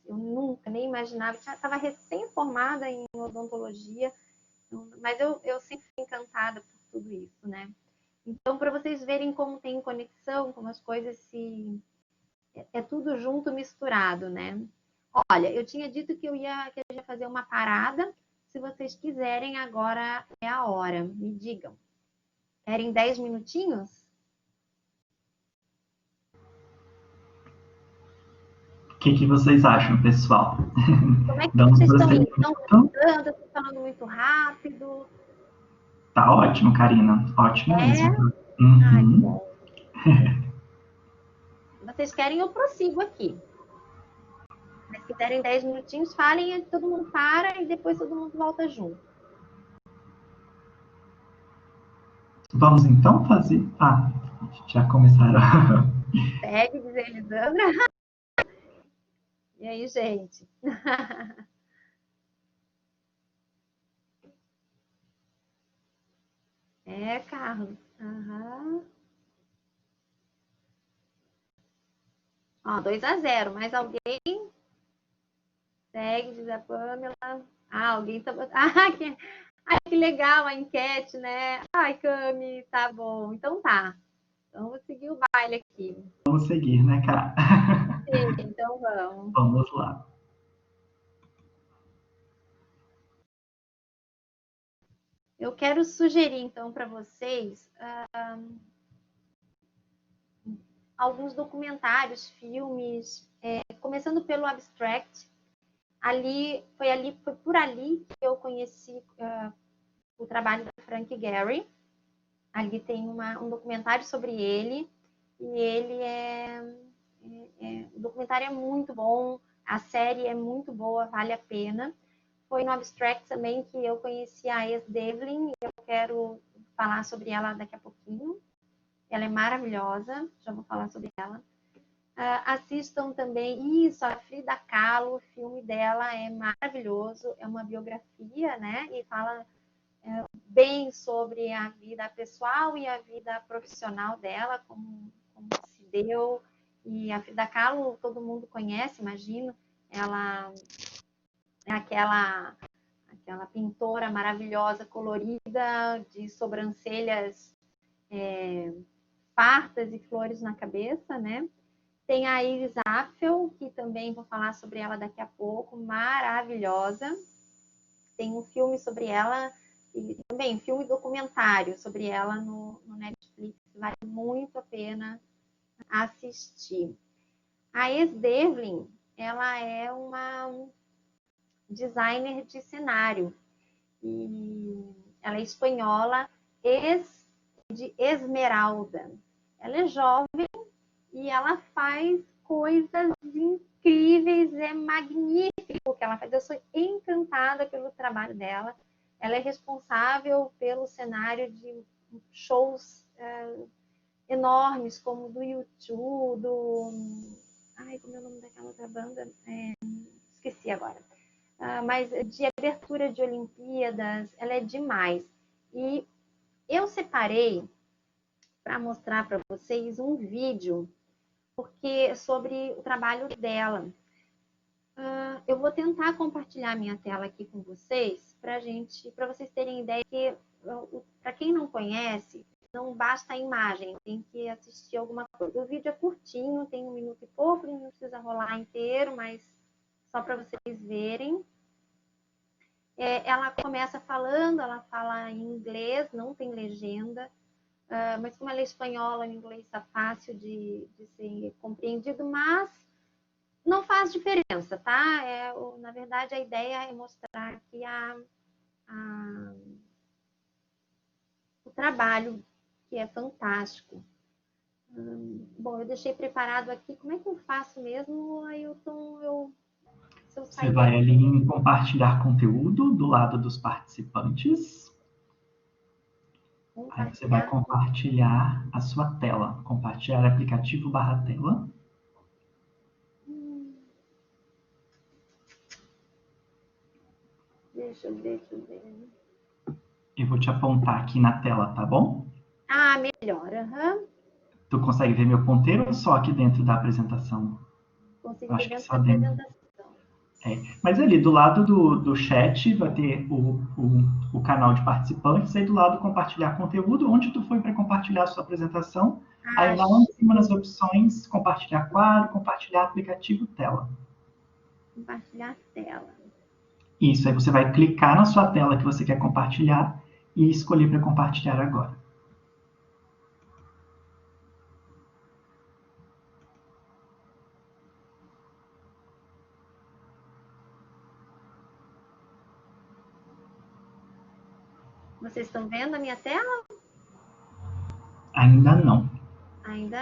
Eu nunca nem imaginava, estava recém-formada em odontologia, mas eu sempre fui encantada por tudo isso, né? Então, para vocês verem como tem conexão, como as coisas se... É tudo junto, misturado, né? Olha, eu tinha dito que eu ia fazer uma parada. Se vocês quiserem, agora é a hora. Me digam. Querem 10 minutinhos? O que vocês acham, pessoal? Como é que Damos vocês estão indo? prosseguimento? Estão gostando? Estou falando muito rápido? Tá ótimo, Karina. Ótimo mesmo. Ai, que Uhum. bom. Se vocês querem, eu prossigo aqui. Mas se quiserem 10 minutinhos, falem, todo mundo para e depois todo mundo volta junto. Vamos então fazer. Já começaram. Segue, diz Elisandra. E aí, gente? Carlos. Uhum. Ó, 2-0. Mais alguém? Segue, diz a Pamela. Alguém tá... que legal a enquete, né? Ai, Cami, tá bom. Então tá. Então vou seguir o baile aqui. Vamos seguir, né, cara? Sim, então vamos. Vamos lá. Eu quero sugerir, então, para vocês alguns documentários, filmes, começando pelo Abstract. Foi por ali que eu conheci o trabalho do Frank Gehry. Ali tem um documentário sobre ele, e ele o documentário é muito bom, a série é muito boa, vale a pena. Foi no Abstract também que eu conheci a Es Devlin, e eu quero falar sobre ela daqui a pouquinho. Ela é maravilhosa, já vou falar sobre ela. Assistam também a Frida Kahlo, o filme dela é maravilhoso, é uma biografia, né? E fala bem sobre a vida pessoal e a vida profissional dela, como se deu. E a Frida Kahlo todo mundo conhece, imagino. Ela é aquela pintora maravilhosa, colorida, de sobrancelhas fartas e flores na cabeça, né? Tem a Iris Apfel, que também vou falar sobre ela daqui a pouco, maravilhosa. Tem um filme sobre ela, e também filme documentário sobre ela no Netflix, vale muito a pena assistir. A Es Devlin, ela é uma designer de cenário, e ela é espanhola, de Esmeralda. Ela é jovem e ela faz coisas incríveis, é magnífico o que ela faz. Eu sou encantada pelo trabalho dela. Ela é responsável pelo cenário de shows enormes, como do U2, Ai, como é o nome daquela outra banda? Esqueci agora. Mas de abertura de Olimpíadas, ela é demais. E eu separei para mostrar para vocês um vídeo sobre o trabalho dela. Eu vou tentar compartilhar minha tela aqui com vocês para vocês terem ideia que, para quem não conhece, não basta a imagem, tem que assistir alguma coisa. O vídeo é curtinho, tem 1 minuto e pouco, não precisa rolar inteiro, mas só para vocês verem. Ela começa falando, ela fala em inglês, não tem legenda, mas como ela é espanhola, o inglês está fácil de ser compreendido, mas não faz diferença, tá? Na verdade, a ideia é mostrar aqui o trabalho, que é fantástico. Bom, eu deixei preparado aqui. Como é que eu faço mesmo, Ailton? Você vai ali em compartilhar conteúdo do lado dos participantes. Aí você vai compartilhar a sua tela. Compartilhar aplicativo / tela. Deixa eu ver. Eu vou te apontar aqui na tela, tá bom? Melhor. Uhum. Tu consegue ver meu ponteiro ou só aqui dentro da apresentação? Consigo ver dentro da apresentação. Mas ali do lado do chat vai ter o canal de participantes, aí do lado compartilhar conteúdo, onde tu foi para compartilhar a sua apresentação, aí lá em cima nas opções, compartilhar quadro, compartilhar aplicativo, tela. Compartilhar tela. Isso, aí você vai clicar na sua tela que você quer compartilhar e escolher para compartilhar agora. Vocês estão vendo a minha tela? Ainda não.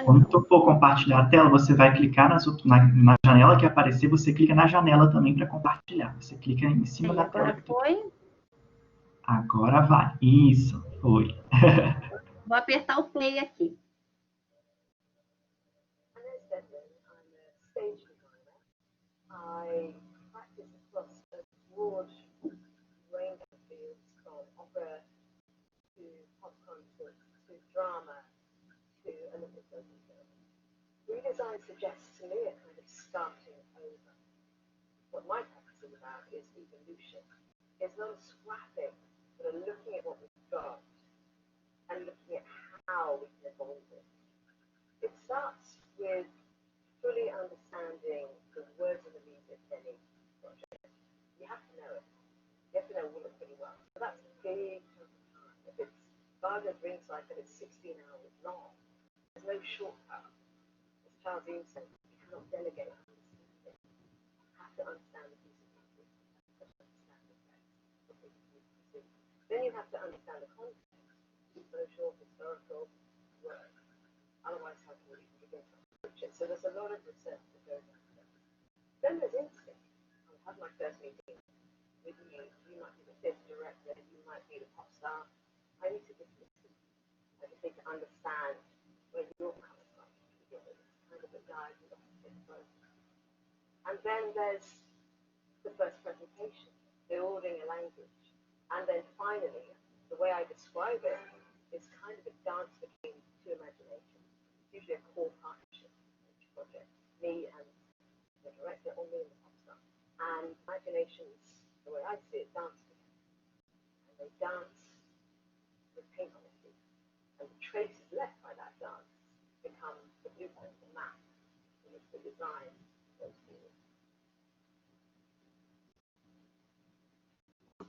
Quando tu for compartilhar a tela, você vai clicar na janela que aparecer, você clica na janela também para compartilhar. Você clica em cima da tela. Agora foi? Agora vai. Isso, foi. Vou apertar o play aqui. I practice across a broad range of fields, from opera to pop concert to drama to Olympic film. Redesign suggests to me a kind of starting over. What my practice is about is evolution. It's not a scrapping, but a looking at what we've got and looking at how we can evolve it. It starts with fully understanding the words of the music Penny project. You have to know it. You have to know Woollet pretty well. So that's a big chunk of time. If it's Wagner's Ring Cycle, it's 16 hours long. There's no shortcut. As Charles Eames said, you cannot delegate understanding. You have to understand the piece of music. You have to understand the text. Then you have to understand the context, social, historical work. Otherwise, how can you begin to approach it? So there's a lot of research that goes into it. Then there's instinct. I'll have my first meeting with you. You might be the fifth director. You might be the pop star. I need to just listen. I just need to understand where you're coming from. It's kind of a guide with us. And then there's the first presentation, building a language. And then finally, the way I describe it is kind of a dance between two imaginations. Usually a core partnership in each project. me and the director, or me and the pop star. And imaginations, the way I see it, dance together. And they dance with paint on their feet. And the traces left by that dance become the blueprint, the map, in which the design goes forward.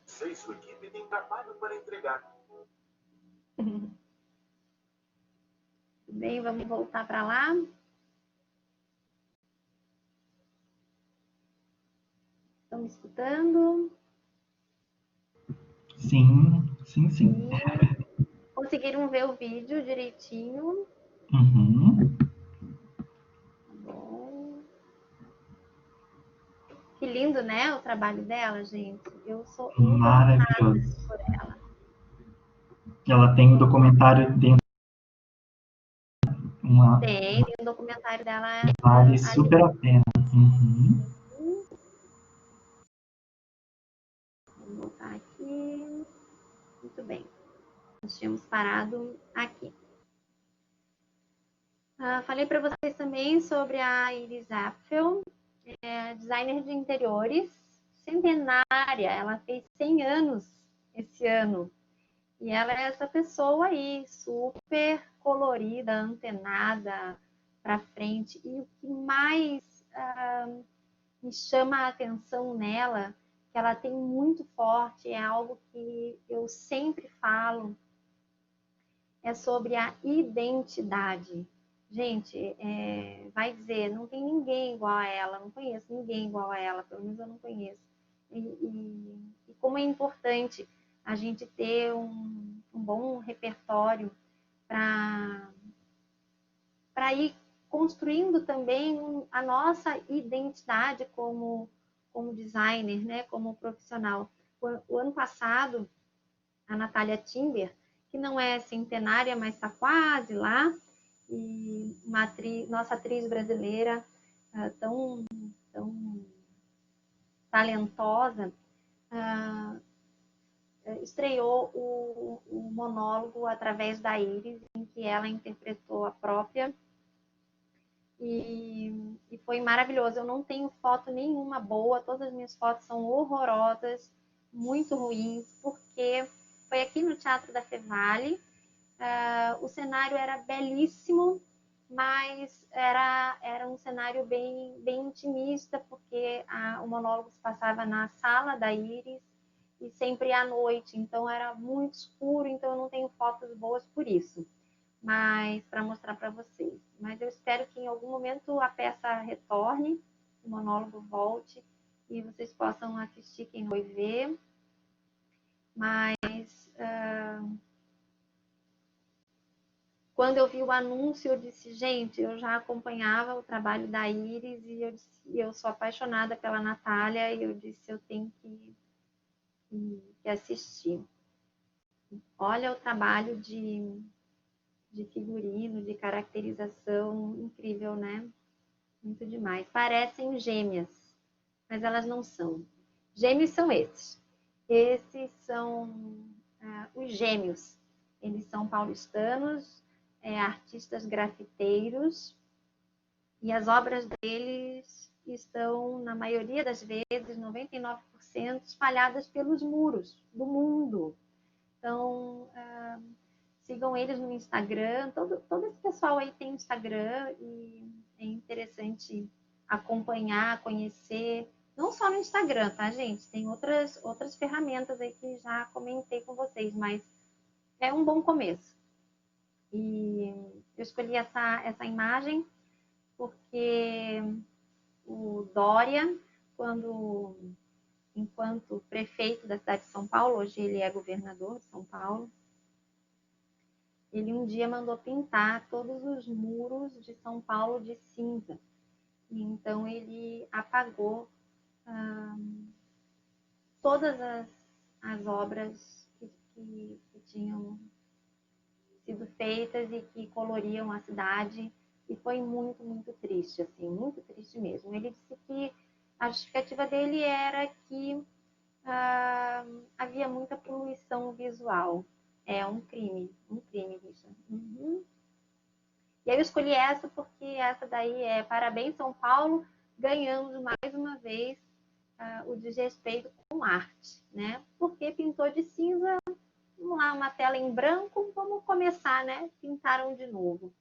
Você e sua equipe têm trabalho para entregar. Bem, vamos voltar para lá. Estão me escutando? Sim, sim, sim. E conseguiram ver o vídeo direitinho? Uhum. Bom. Que lindo, né? O trabalho dela, gente. Eu sou encantada Maravilhoso. por ela. Ela tem um documentário dentro. Tem um documentário dela. Vale super a pena. Uhum. Vou voltar aqui. Muito bem. Nós tínhamos parado aqui. Falei para vocês também sobre a Iris Apfel, designer de interiores, centenária. Ela fez 100 anos esse ano. E ela é essa pessoa aí, super colorida, antenada para frente. E o que mais me chama a atenção nela, que ela tem muito forte, é algo que eu sempre falo, é sobre a identidade. Gente, vai dizer, não tem ninguém igual a ela, não conheço ninguém igual a ela, pelo menos eu não conheço. E como é importante a gente ter um bom repertório para ir construindo também a nossa identidade como designer, né, como profissional. O ano passado, a Natália Timber, que não é centenária, mas está quase lá, e nossa atriz brasileira tão talentosa, estreou o monólogo através da Iris, em que ela interpretou a própria, e foi maravilhoso. Eu não tenho foto nenhuma boa, todas as minhas fotos são horrorosas, muito ruins, porque foi aqui no Teatro da Fevale. O cenário era belíssimo, mas era um cenário bem intimista, porque o monólogo se passava na sala da Iris e sempre à noite, então era muito escuro, então eu não tenho fotos boas por isso, mas para mostrar para vocês. Mas eu espero que em algum momento a peça retorne, o monólogo volte e vocês possam assistir quem vai ver. Mas quando eu vi o anúncio, eu disse, gente, eu já acompanhava o trabalho da Iris e eu sou apaixonada pela Natália, e eu disse, eu tenho que assistir. Olha o trabalho de figurino, de caracterização, incrível, né? Muito demais. Parecem gêmeas, mas elas não são. Gêmeos são esses. Esses são os gêmeos. Eles são paulistanos, artistas grafiteiros, e as obras deles estão, na maioria das vezes, 99%, espalhadas pelos muros do mundo. Então, sigam eles no Instagram. Todo esse pessoal aí tem Instagram e é interessante acompanhar, conhecer. Não só no Instagram, tá, gente? Tem outras ferramentas aí que já comentei com vocês, mas é um bom começo. E eu escolhi essa imagem porque o Dória, enquanto prefeito da cidade de São Paulo, hoje ele é governador de São Paulo, ele um dia mandou pintar todos os muros de São Paulo de cinza. E então ele apagou todas as obras que tinham sido feitas e que coloriam a cidade. E foi muito, muito triste, assim, muito triste mesmo. Ele disse que a justificativa dele era que havia muita poluição visual. É um crime, Richard. Uhum. E aí eu escolhi essa porque essa daí é Parabéns São Paulo, ganhamos mais uma vez o desrespeito com arte, né? Porque pintou de cinza, vamos lá, uma tela em branco, vamos começar, né? Pintaram de novo.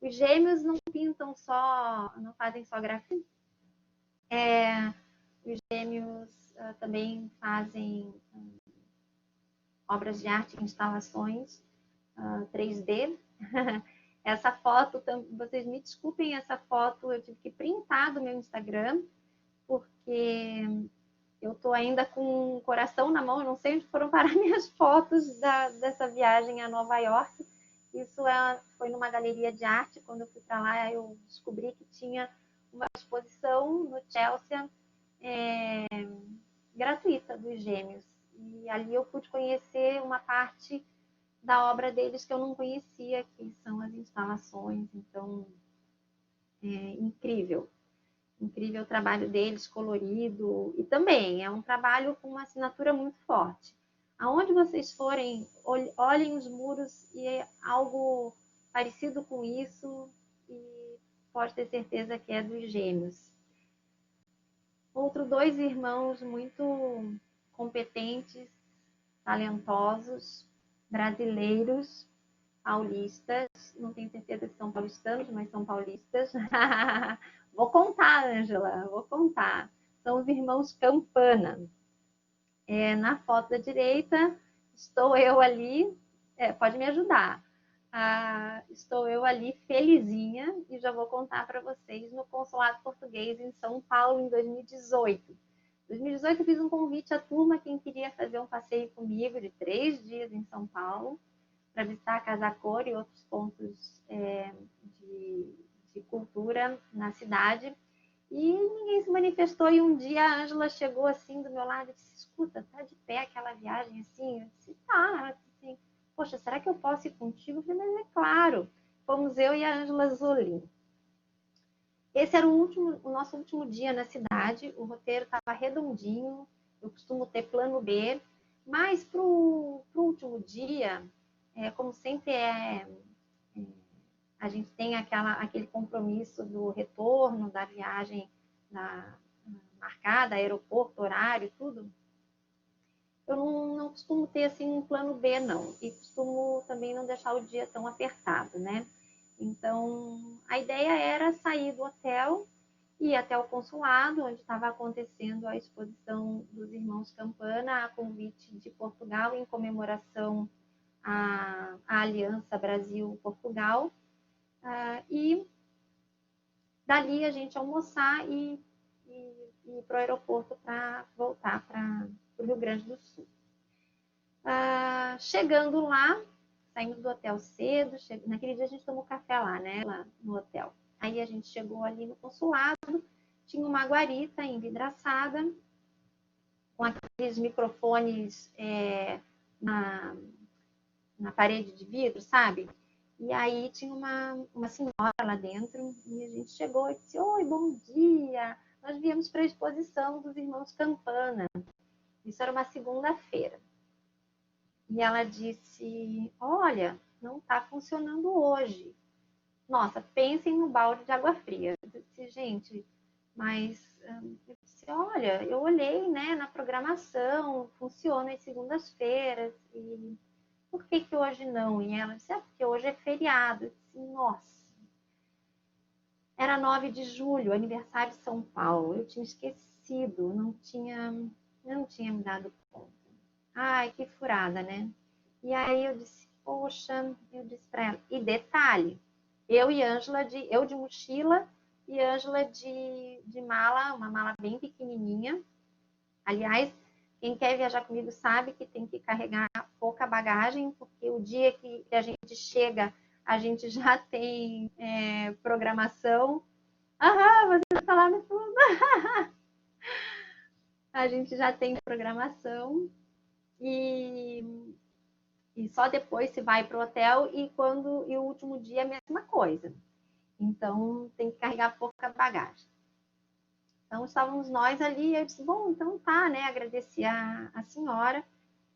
Os gêmeos não pintam só, não fazem só grafite. Os gêmeos também fazem obras de arte, instalações 3D. Essa foto, vocês me desculpem, essa foto eu tive que printar do meu Instagram, porque eu estou ainda com o coração na mão, eu não sei onde foram parar minhas fotos dessa viagem a Nova York. Isso foi numa galeria de arte, quando eu fui para lá eu descobri que tinha uma exposição no Chelsea gratuita dos gêmeos. E ali eu pude conhecer uma parte da obra deles que eu não conhecia, que são as instalações. Então, incrível. Incrível o trabalho deles, colorido. E também é um trabalho com uma assinatura muito forte. Aonde vocês forem, olhem os muros e é algo parecido com isso, e pode ter certeza que é dos gêmeos. Outros dois irmãos muito competentes, talentosos, brasileiros, paulistas, não tenho certeza se são paulistanos, mas são paulistas. Vou contar, Ângela, vou contar. São os irmãos Campana. Na foto da direita, estou eu ali, pode me ajudar. Estou eu ali felizinha e já vou contar para vocês no Consulado Português em São Paulo em 2018. Em 2018 eu fiz um convite à turma, quem queria fazer um passeio comigo de 3 dias em São Paulo, para visitar a Casa Cor e outros pontos de cultura na cidade. E ninguém se manifestou. E um dia a Ângela chegou assim do meu lado e disse: escuta, tá de pé aquela viagem assim? Eu disse: tá. Ela disse assim: poxa, será que eu posso ir contigo? Eu falei: mas é claro. Fomos eu e a Ângela Zolim. Esse era o nosso último dia na cidade. O roteiro estava redondinho. Eu costumo ter plano B. Mas para o último dia, como sempre a gente tem aquele compromisso do retorno da viagem marcada, aeroporto, horário, tudo. Eu não costumo ter assim um plano B, não. E costumo também não deixar o dia tão apertado, né? Então, a ideia era sair do hotel e ir até o consulado, onde estava acontecendo a exposição dos irmãos Campana, a convite de Portugal, em comemoração à Aliança Brasil-Portugal. E dali a gente almoçar e ir para o aeroporto para voltar para o Rio Grande do Sul. Chegando lá, saímos do hotel cedo, naquele dia a gente tomou café lá, né, lá no hotel. Aí a gente chegou ali no consulado, tinha uma guarita envidraçada, com aqueles microfones na parede de vidro, sabe? E aí tinha uma senhora lá dentro, e a gente chegou e disse: oi, bom dia, nós viemos para a exposição dos irmãos Campana. Isso era uma segunda-feira. E ela disse: olha, não está funcionando hoje. Nossa, pensem no balde de água fria. Eu disse: gente, mas eu disse: olha, eu olhei, né, na programação, funciona às segundas-feiras, e por que hoje não? E ela disse: porque hoje é feriado. Eu disse: nossa. Era 9 de julho, aniversário de São Paulo. Eu tinha esquecido, não tinha me dado conta. Ai, que furada, né? E aí eu disse: poxa, eu disse para ela. E detalhe, eu e Ângela, eu de mochila e Ângela de mala, uma mala bem pequenininha. Aliás, quem quer viajar comigo sabe que tem que carregar pouca bagagem, porque o dia que a gente chega, a gente já tem programação. Você está lá no fundo. A gente já tem programação e só depois se vai para o hotel e o último dia é a mesma coisa. Então, tem que carregar pouca bagagem. Então, estávamos nós ali, eu disse: bom, então tá, né? Agradeci a senhora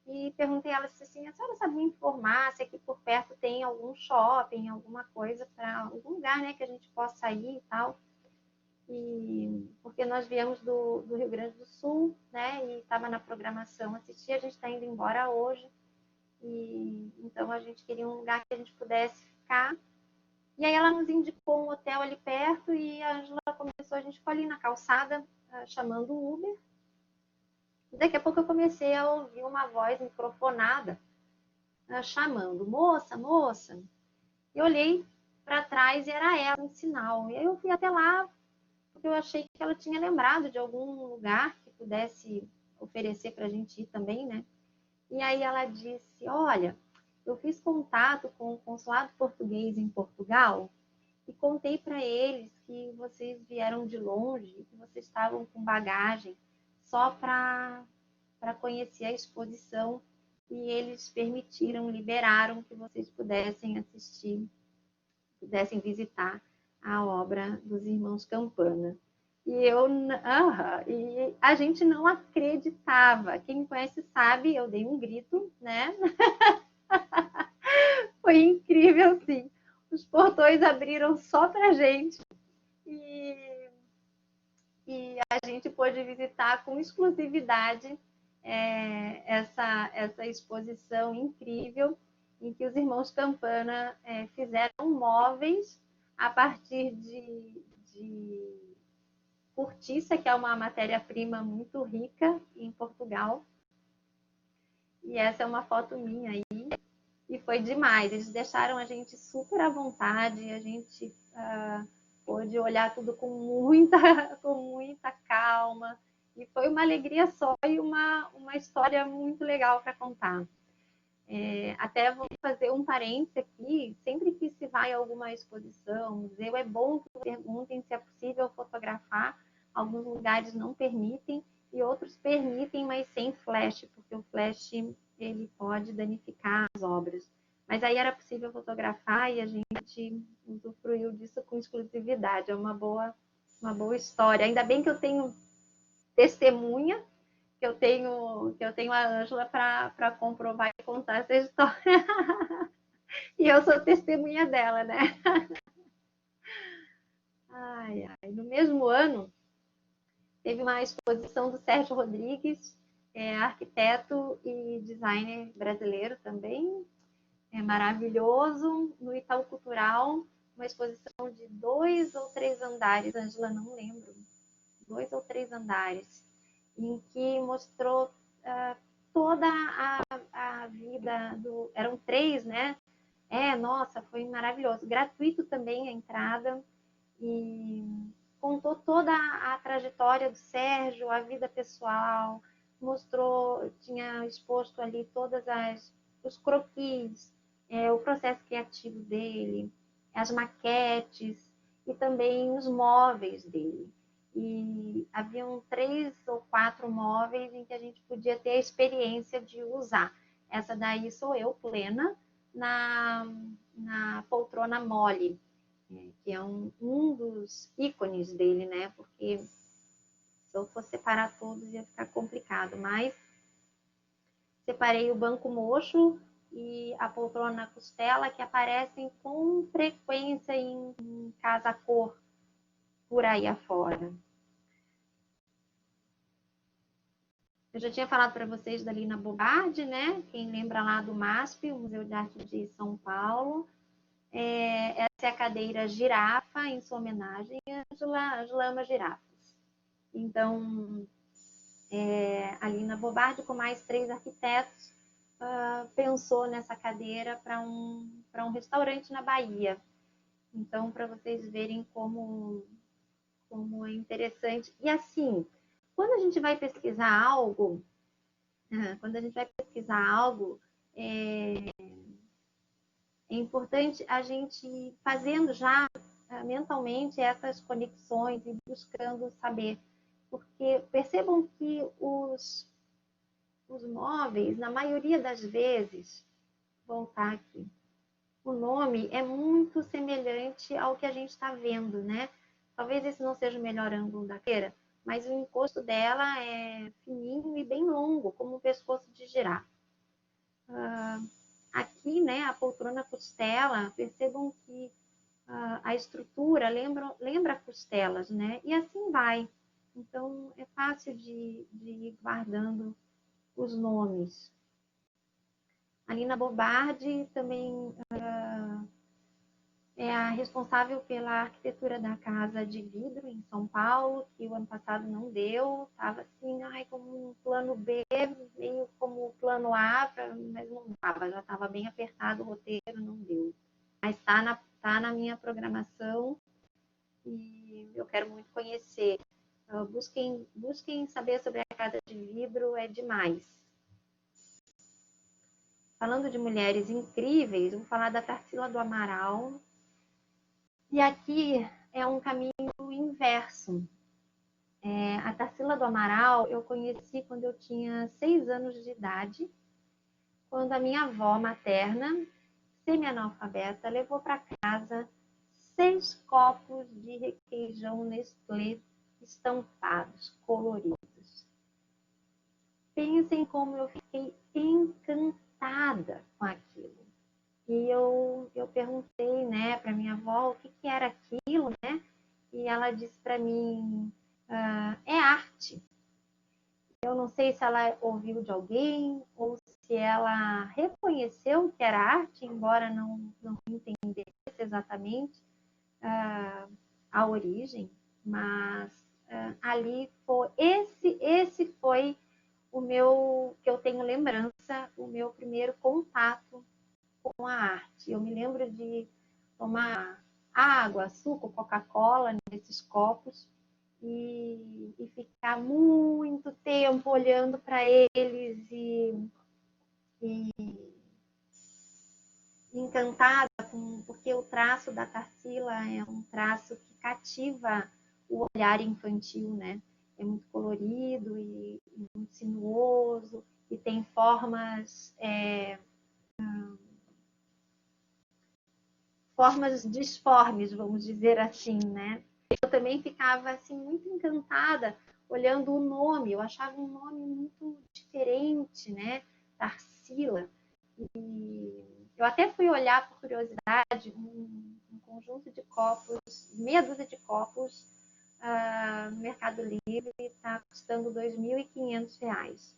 e perguntei a ela assim, a senhora sabe me informar se aqui por perto tem algum shopping, alguma coisa, para algum lugar, né, que a gente possa ir e tal. E, porque nós viemos do Rio Grande do Sul, né, e estava na programação assistir, a gente está indo embora hoje, e então a gente queria um lugar que a gente pudesse ficar. E aí ela nos indicou um hotel ali perto e a Ângela começou, a gente ficou ali na calçada chamando o Uber. E daqui a pouco eu comecei a ouvir uma voz microfonada chamando, moça, moça. E olhei para trás e era ela, um sinal. E aí eu fui até lá, porque eu achei que ela tinha lembrado de algum lugar que pudesse oferecer para a gente ir também, né? E aí ela disse, olha, eu fiz contato com o consulado português em Portugal e contei para eles que vocês vieram de longe, que vocês estavam com bagagem só para conhecer a exposição e eles permitiram, liberaram que vocês pudessem assistir, pudessem visitar a obra dos irmãos Campana. E a gente não acreditava. Quem me conhece sabe, eu dei um grito, né? Foi incrível, sim. Os portões abriram só pra gente e a gente pôde visitar com exclusividade essa exposição incrível em que os irmãos Campana fizeram móveis a partir de cortiça, que é uma matéria-prima muito rica em Portugal. E essa é uma foto minha aí. E foi demais. Eles deixaram a gente super à vontade. A gente pôde olhar tudo com muita calma. E foi uma alegria só e uma história muito legal para contar. Até vou fazer um parênteses aqui. Sempre que se vai a alguma exposição, museu, é bom que perguntem se é possível fotografar. Alguns lugares não permitem e outros permitem, mas sem flash, porque o flash ele pode danificar as obras. Mas aí era possível fotografar e a gente usufruiu disso com exclusividade. É uma boa história. Ainda bem que eu tenho testemunha, que eu tenho a Ângela para comprovar e contar essa história. E eu sou testemunha dela, né? Ai, ai. No mesmo ano, teve uma exposição do Sérgio Rodrigues, arquiteto e designer brasileiro também, maravilhoso, no Itaú Cultural, uma exposição de 2 ou 3 andares, Ângela, não lembro, 2 ou 3 andares, em que mostrou toda a vida eram 3, né? Nossa, foi maravilhoso. Gratuito também a entrada e contou toda a trajetória do Sérgio, a vida pessoal, mostrou, tinha exposto ali os croquis, o processo criativo dele, as maquetes e também os móveis dele. E haviam 3 ou 4 móveis em que a gente podia ter a experiência de usar. Essa daí sou eu, plena, na poltrona mole, que é um dos ícones dele, né? Porque se eu for separar todos ia ficar complicado, mas separei o banco mocho e a poltrona costela, que aparecem com frequência em casa cor por aí afora. Eu já tinha falado para vocês da Lina Bobardi, né? Quem lembra lá do MASP, o Museu de Arte de São Paulo. Essa é a cadeira girafa, em sua homenagem. Ângela ama girafas. Então, a Lina Bobardi, com mais 3 arquitetos, pensou nessa cadeira para um restaurante na Bahia. Então, para vocês verem como é interessante. E assim, quando a gente vai pesquisar algo, é importante a gente ir fazendo já mentalmente essas conexões e buscando saber. Porque percebam que os móveis, na maioria das vezes, vou voltar aqui, o nome é muito semelhante ao que a gente está vendo, né? Talvez esse não seja o melhor ângulo da cadeira, mas o encosto dela é fininho e bem longo, como o pescoço de girafa. aqui, né, a poltrona costela, percebam que a estrutura lembra costelas, né? E assim vai. Então, é fácil de ir guardando os nomes. A Lina Bobardi também é a responsável pela arquitetura da Casa de Vidro em São Paulo, que o ano passado não deu. Estava assim, como um plano B, meio como plano A, mas não dava, já estava bem apertado o roteiro, não deu. Mas tá na minha programação e eu quero muito conhecer. Busquem saber sobre a Casa de Vidro, é demais. Falando de mulheres incríveis, vou falar da Tarsila do Amaral. E aqui é um caminho inverso. A Tarsila do Amaral eu conheci quando eu tinha 6 anos de idade, quando a minha avó materna, semi-analfabeta, levou para casa 6 copos de requeijão Nestlé estampados, coloridos. Pensem como eu fiquei encantada com aquilo. E eu perguntei, né, para minha avó o que era aquilo, né? E ela disse para mim, é arte. Eu não sei se ela ouviu de alguém ou se ela reconheceu que era arte, embora não entendesse exatamente a origem, mas ali foi esse foi o meu, que eu tenho lembrança, o meu primeiro contato com a arte. Eu me lembro de tomar água, suco, Coca-Cola nesses copos e ficar muito tempo olhando para eles e encantada porque o traço da Tarsila é um traço que cativa o olhar infantil, né? É muito colorido e muito sinuoso e tem formas disformes, vamos dizer assim, né? Eu também ficava assim muito encantada olhando o nome. Eu achava um nome muito diferente, né? Tarsila. E eu até fui olhar por curiosidade um conjunto de copos, meia dúzia de copos no Mercado Livre, está custando R$ 2.500.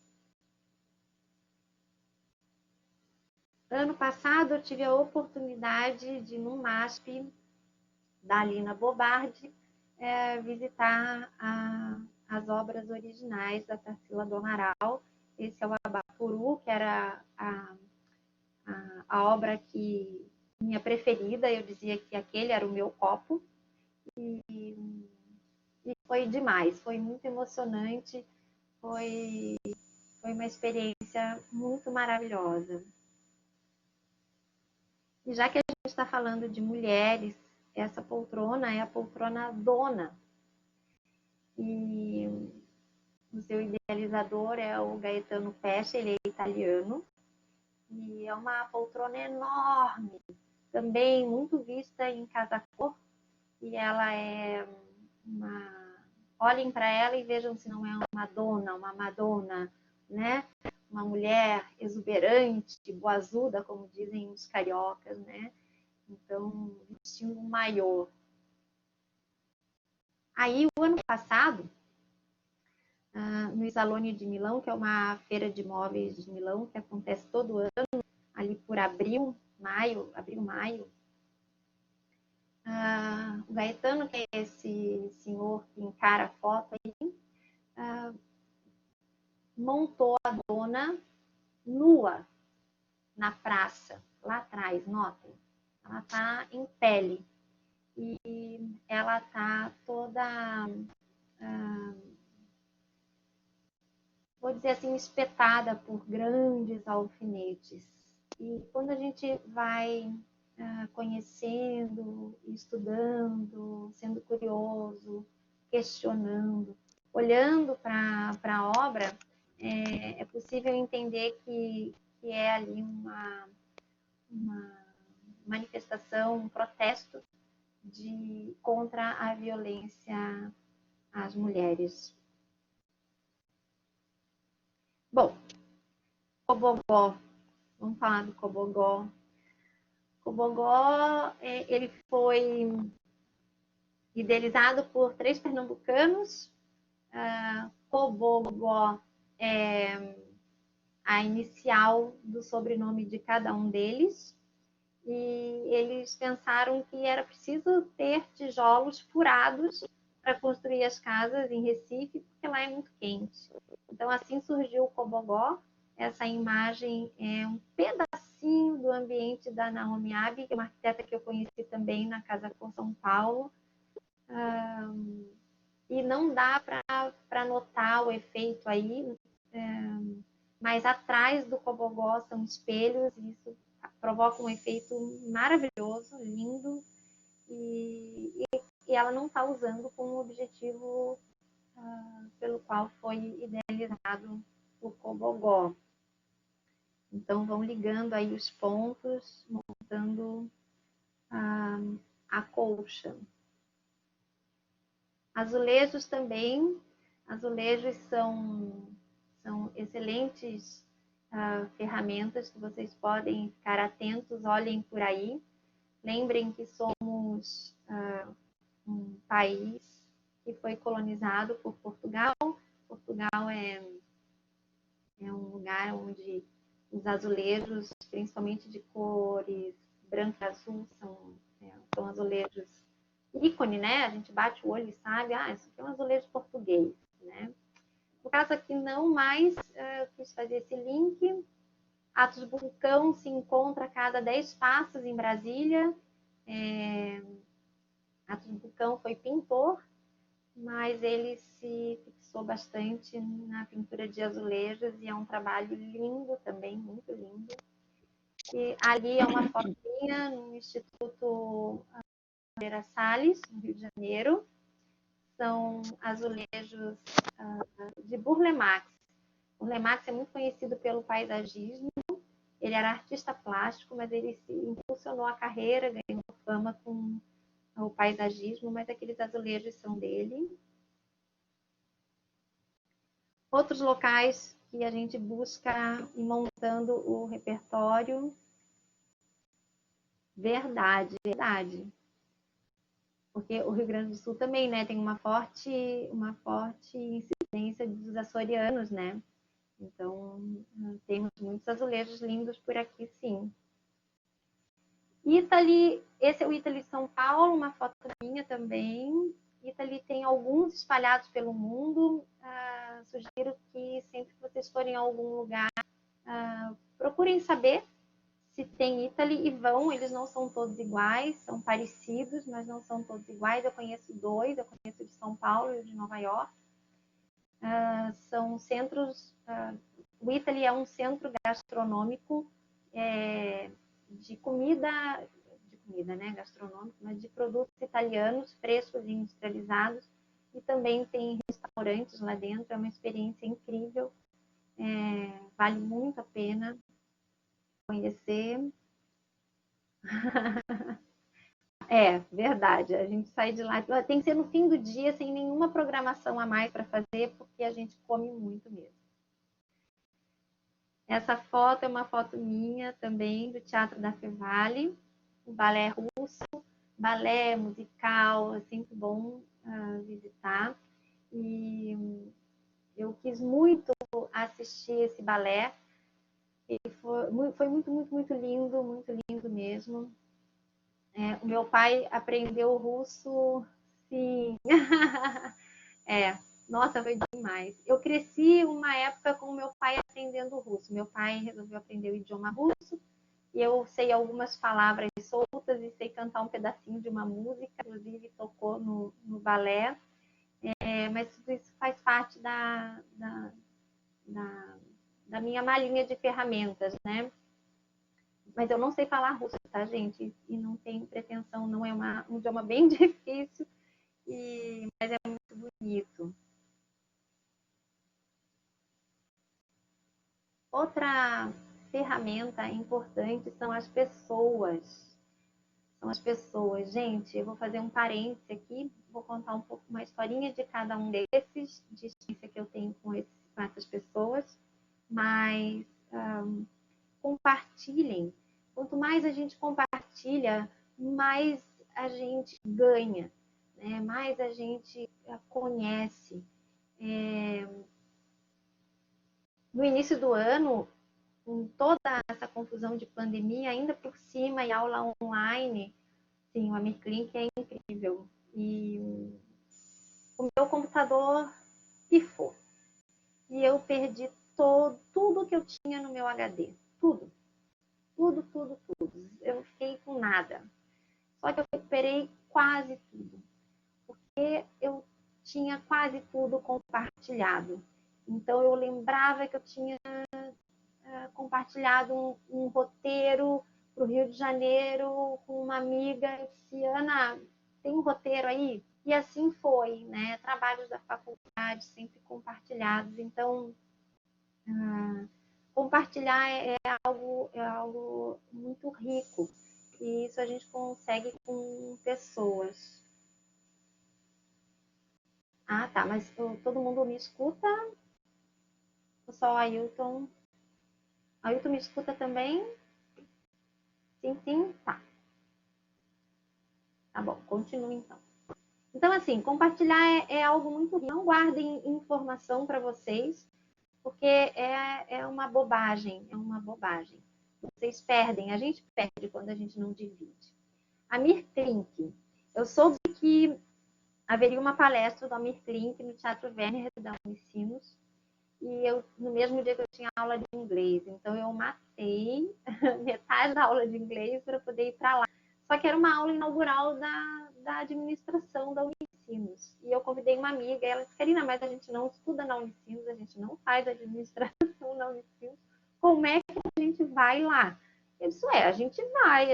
Ano passado eu tive a oportunidade de, num MASP da Lina Bobardi, visitar as obras originais da Tarsila do Amaral. Esse é o Abapuru, que era a obra que minha preferida, eu dizia que aquele era o meu copo, e foi demais, foi muito emocionante, foi uma experiência muito maravilhosa. E já que a gente está falando de mulheres, essa poltrona é a poltrona Dona, e o seu idealizador é o Gaetano Pesce, ele é italiano, e é uma poltrona enorme, também muito vista em casa cor, e ela é uma... Olhem para ela e vejam se não é uma dona, uma Madonna, né? Uma mulher exuberante, boazuda, como dizem os cariocas, né? Então, vestindo um maiô. Aí, o ano passado, no Isalone de Milão, que é uma feira de móveis de Milão, que acontece todo ano, ali por abril, maio, o Gaetano, que é esse senhor que encara a foto aí, montou a dona nua na praça, lá atrás, notem. Ela está em pele e ela está toda, vou dizer assim, espetada por grandes alfinetes. E quando a gente vai conhecendo, estudando, sendo curioso, questionando, olhando para a obra, é possível entender que é ali uma manifestação, um protesto contra a violência às mulheres. Bom, o Bobó Vamos falar do Cobogó. Cobogó, ele foi idealizado por 3 pernambucanos. Cobogó é a inicial do sobrenome de cada um deles. E eles pensaram que era preciso ter tijolos furados para construir as casas em Recife, porque lá é muito quente. Então, assim surgiu o Cobogó. Essa imagem é um pedacinho do ambiente da Naomi Abe, que é uma arquiteta que eu conheci também na Casa Cor São Paulo. E não dá para notar o efeito aí, mas atrás do Cobogó são espelhos, e isso provoca um efeito maravilhoso, lindo, e ela não está usando como objetivo pelo qual foi idealizado o Cobogó. Então, vão ligando aí os pontos, montando a colcha. Azulejos também. Azulejos são excelentes ferramentas que vocês podem ficar atentos, olhem por aí. Lembrem que somos um país que foi colonizado por Portugal. Portugal é um lugar onde os azulejos, principalmente de cores branco e azul, são azulejos ícone, né? A gente bate o olho e sabe, isso aqui é um azulejo português, né? No caso aqui não, mas eu quis fazer esse link. Atos Bulcão se encontra a cada 10 passos em Brasília. Atos Bulcão foi pintor, mas ele se fixou bastante na pintura de azulejos e é um trabalho lindo também, muito lindo. E ali é uma fotinha no Instituto Moreira Salles, no Rio de Janeiro. São azulejos de Burle Marx. Burle Marx é muito conhecido pelo paisagismo. Ele era artista plástico, mas ele se impulsionou a carreira, ganhou fama com o paisagismo, mas aqueles azulejos são dele. Outros locais que a gente busca ir montando o repertório. Verdade. Porque o Rio Grande do Sul também, né, tem uma forte incidência dos açorianos, né? Então, temos muitos azulejos lindos por aqui, sim. Italy, esse é o Italy São Paulo, uma foto minha também. Italy tem alguns espalhados pelo mundo. Sugiro que sempre que vocês forem a algum lugar, procurem saber se tem Italy e vão. Eles não são todos iguais, são parecidos, mas não são todos iguais. Eu conheço 2, eu conheço de São Paulo e de Nova York. São centros... o Italy é um centro gastronômico de comida, né, gastronômico, mas de produtos italianos, frescos e industrializados, e também tem restaurantes lá dentro. É uma experiência incrível, vale muito a pena conhecer. Verdade, a gente sai de lá, tem que ser no fim do dia, sem nenhuma programação a mais para fazer, porque a gente come muito mesmo. Essa foto é uma foto minha também, do Teatro da Fevale, o balé russo, balé musical, é sempre bom visitar. E eu quis muito assistir esse balé, e foi muito, muito, muito lindo mesmo. O meu pai aprendeu russo, sim. Nossa, foi demais. Eu cresci uma época com meu pai aprendendo russo. Meu pai resolveu aprender o idioma russo e eu sei algumas palavras soltas e sei cantar um pedacinho de uma música, inclusive tocou no balé. Mas tudo isso faz parte da minha malinha de ferramentas, né? Mas eu não sei falar russo, tá, gente? E não tenho pretensão, não é um idioma bem difícil, mas é muito bonito. Outra ferramenta importante são as pessoas. Gente, eu vou fazer um parêntese aqui, vou contar um pouco uma historinha de cada um desses, de experiência que eu tenho com essas pessoas, mas compartilhe compartilhem. Quanto mais a gente compartilha, mais a gente ganha, né? Mais a gente conhece. No início do ano, com toda essa confusão de pandemia, ainda por cima, e aula online, sim, o Amir Klink é incrível. E o meu computador pifou. E eu perdi tudo que eu tinha no meu HD. Tudo. Eu fiquei com nada. Só que eu recuperei quase tudo. Porque eu tinha quase tudo compartilhado. Então eu lembrava que eu tinha compartilhado um roteiro para o Rio de Janeiro com uma amiga. Eu disse, Ana, tem um roteiro aí? E assim foi, né? Trabalhos da faculdade sempre compartilhados. Então, compartilhar é algo muito rico. E isso a gente consegue com pessoas. Ah, tá, mas todo mundo me escuta? Ou só o Ailton? Ailton me escuta também? Sim, tá. Tá bom, continua então. Então, assim, compartilhar é algo muito rico. Não guardem informação para vocês, porque é uma bobagem, Vocês perdem, a gente perde quando a gente não divide. Amir Klink. Eu soube que haveria uma palestra do Amir Klink no Teatro Werner da Unicinos, e no mesmo dia que eu tinha aula de inglês. Então, eu matei metade da aula de inglês para poder ir para lá. Só que era uma aula inaugural da administração da Unicinos. E eu convidei uma amiga, e ela disse, Karina, mas a gente não estuda na Unicinos, a gente não faz administração na Unicinos. Como é que a gente vai lá? Eu disse, a gente vai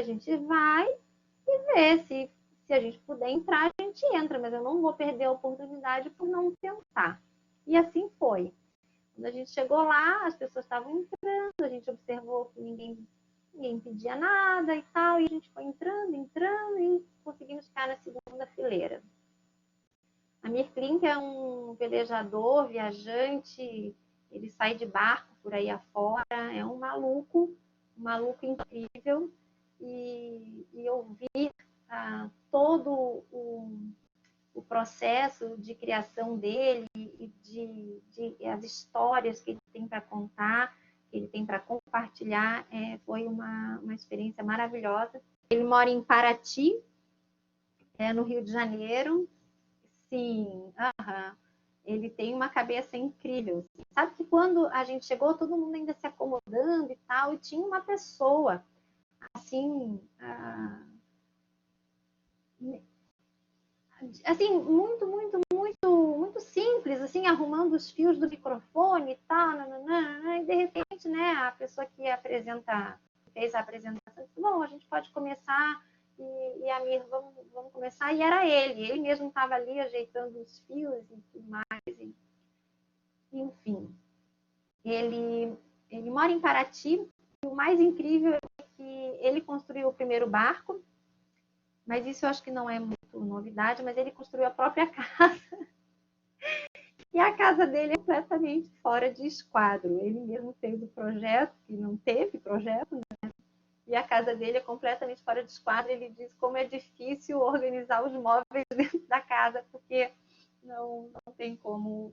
e vê se a gente puder entrar, a gente entra, mas eu não vou perder a oportunidade por não tentar. E assim foi. Quando a gente chegou lá, as pessoas estavam entrando, a gente observou que ninguém pedia nada e tal, e a gente foi entrando, e conseguimos ficar na segunda fileira. Amir Klink é um velejador, viajante, ele sai de barco por aí afora, é um maluco incrível, e ouvir todo o processo de criação dele e as histórias que ele tem para contar, que ele tem para compartilhar, foi uma experiência maravilhosa. Ele mora em Paraty, no Rio de Janeiro. Sim, ele tem uma cabeça incrível. Sabe que quando a gente chegou, todo mundo ainda se acomodando e tal, e tinha uma pessoa, assim, muito simples, assim, arrumando os fios do microfone e tal, e de repente, né, a pessoa que fez a apresentação, disse, bom, a gente pode começar, e a Mir, vamos começar, e era ele mesmo estava ali ajeitando os fios e tudo mais, enfim. Ele mora em Paraty, e o mais incrível é que ele construiu o primeiro barco, mas isso eu acho que não é muito novidade, mas ele construiu a própria casa. E a casa dele é completamente fora de esquadro. Ele mesmo fez o projeto, que não teve projeto, né? E a casa dele é completamente fora de esquadro. Ele diz como é difícil organizar os móveis dentro da casa, porque não tem como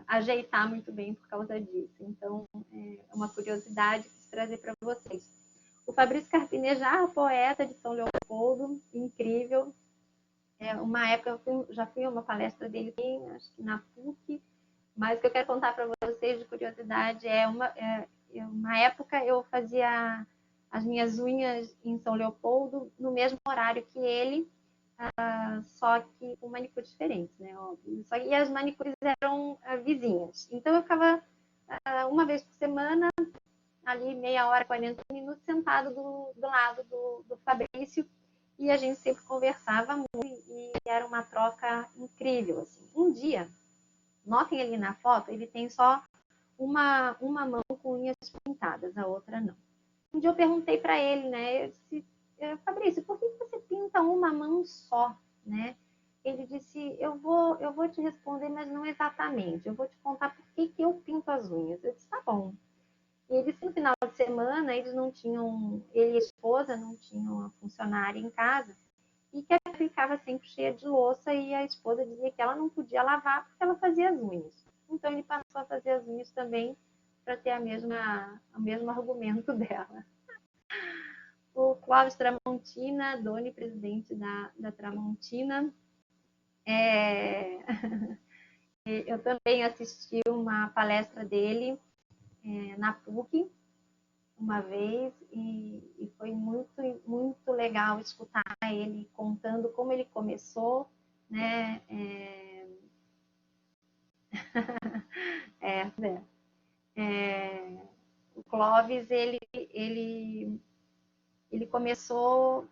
ajeitar muito bem por causa disso. Então, é uma curiosidade que quis trazer para vocês. O Fabrício Carpinejar, poeta de São Leopoldo, incrível. Uma época eu já fui a uma palestra dele, acho que na PUC, mas o que eu quero contar para vocês de curiosidade uma época eu fazia as minhas unhas em São Leopoldo no mesmo horário que ele, só que com manicures diferentes, né? Óbvio. E as manicures eram vizinhas. Então eu ficava uma vez por semana, ali meia hora, 40 minutos, sentado do lado do Fabrício, e a gente sempre conversava muito e era uma troca incrível. Assim. Um dia, notem ali na foto, ele tem só uma mão com unhas pintadas, a outra não. Um dia eu perguntei para ele, né? Eu disse, Fabrício, por que você pinta uma mão só, né? Ele disse, eu vou te responder, mas não exatamente. Eu vou te contar por que eu pinto as unhas. Eu disse, tá bom. E eles, no final de semana, eles não tinham, ele e a esposa não tinham uma funcionária em casa, e que ela ficava sempre cheia de louça, e a esposa dizia que ela não podia lavar porque ela fazia as unhas. Então ele passou a fazer as unhas também para ter o mesmo argumento dela. O Clóvis Tramontina, dono e presidente da Tramontina. Eu também assisti uma palestra dele na PUC uma vez e foi muito, muito legal escutar ele contando como ele começou, né? O Clóvis, ele começou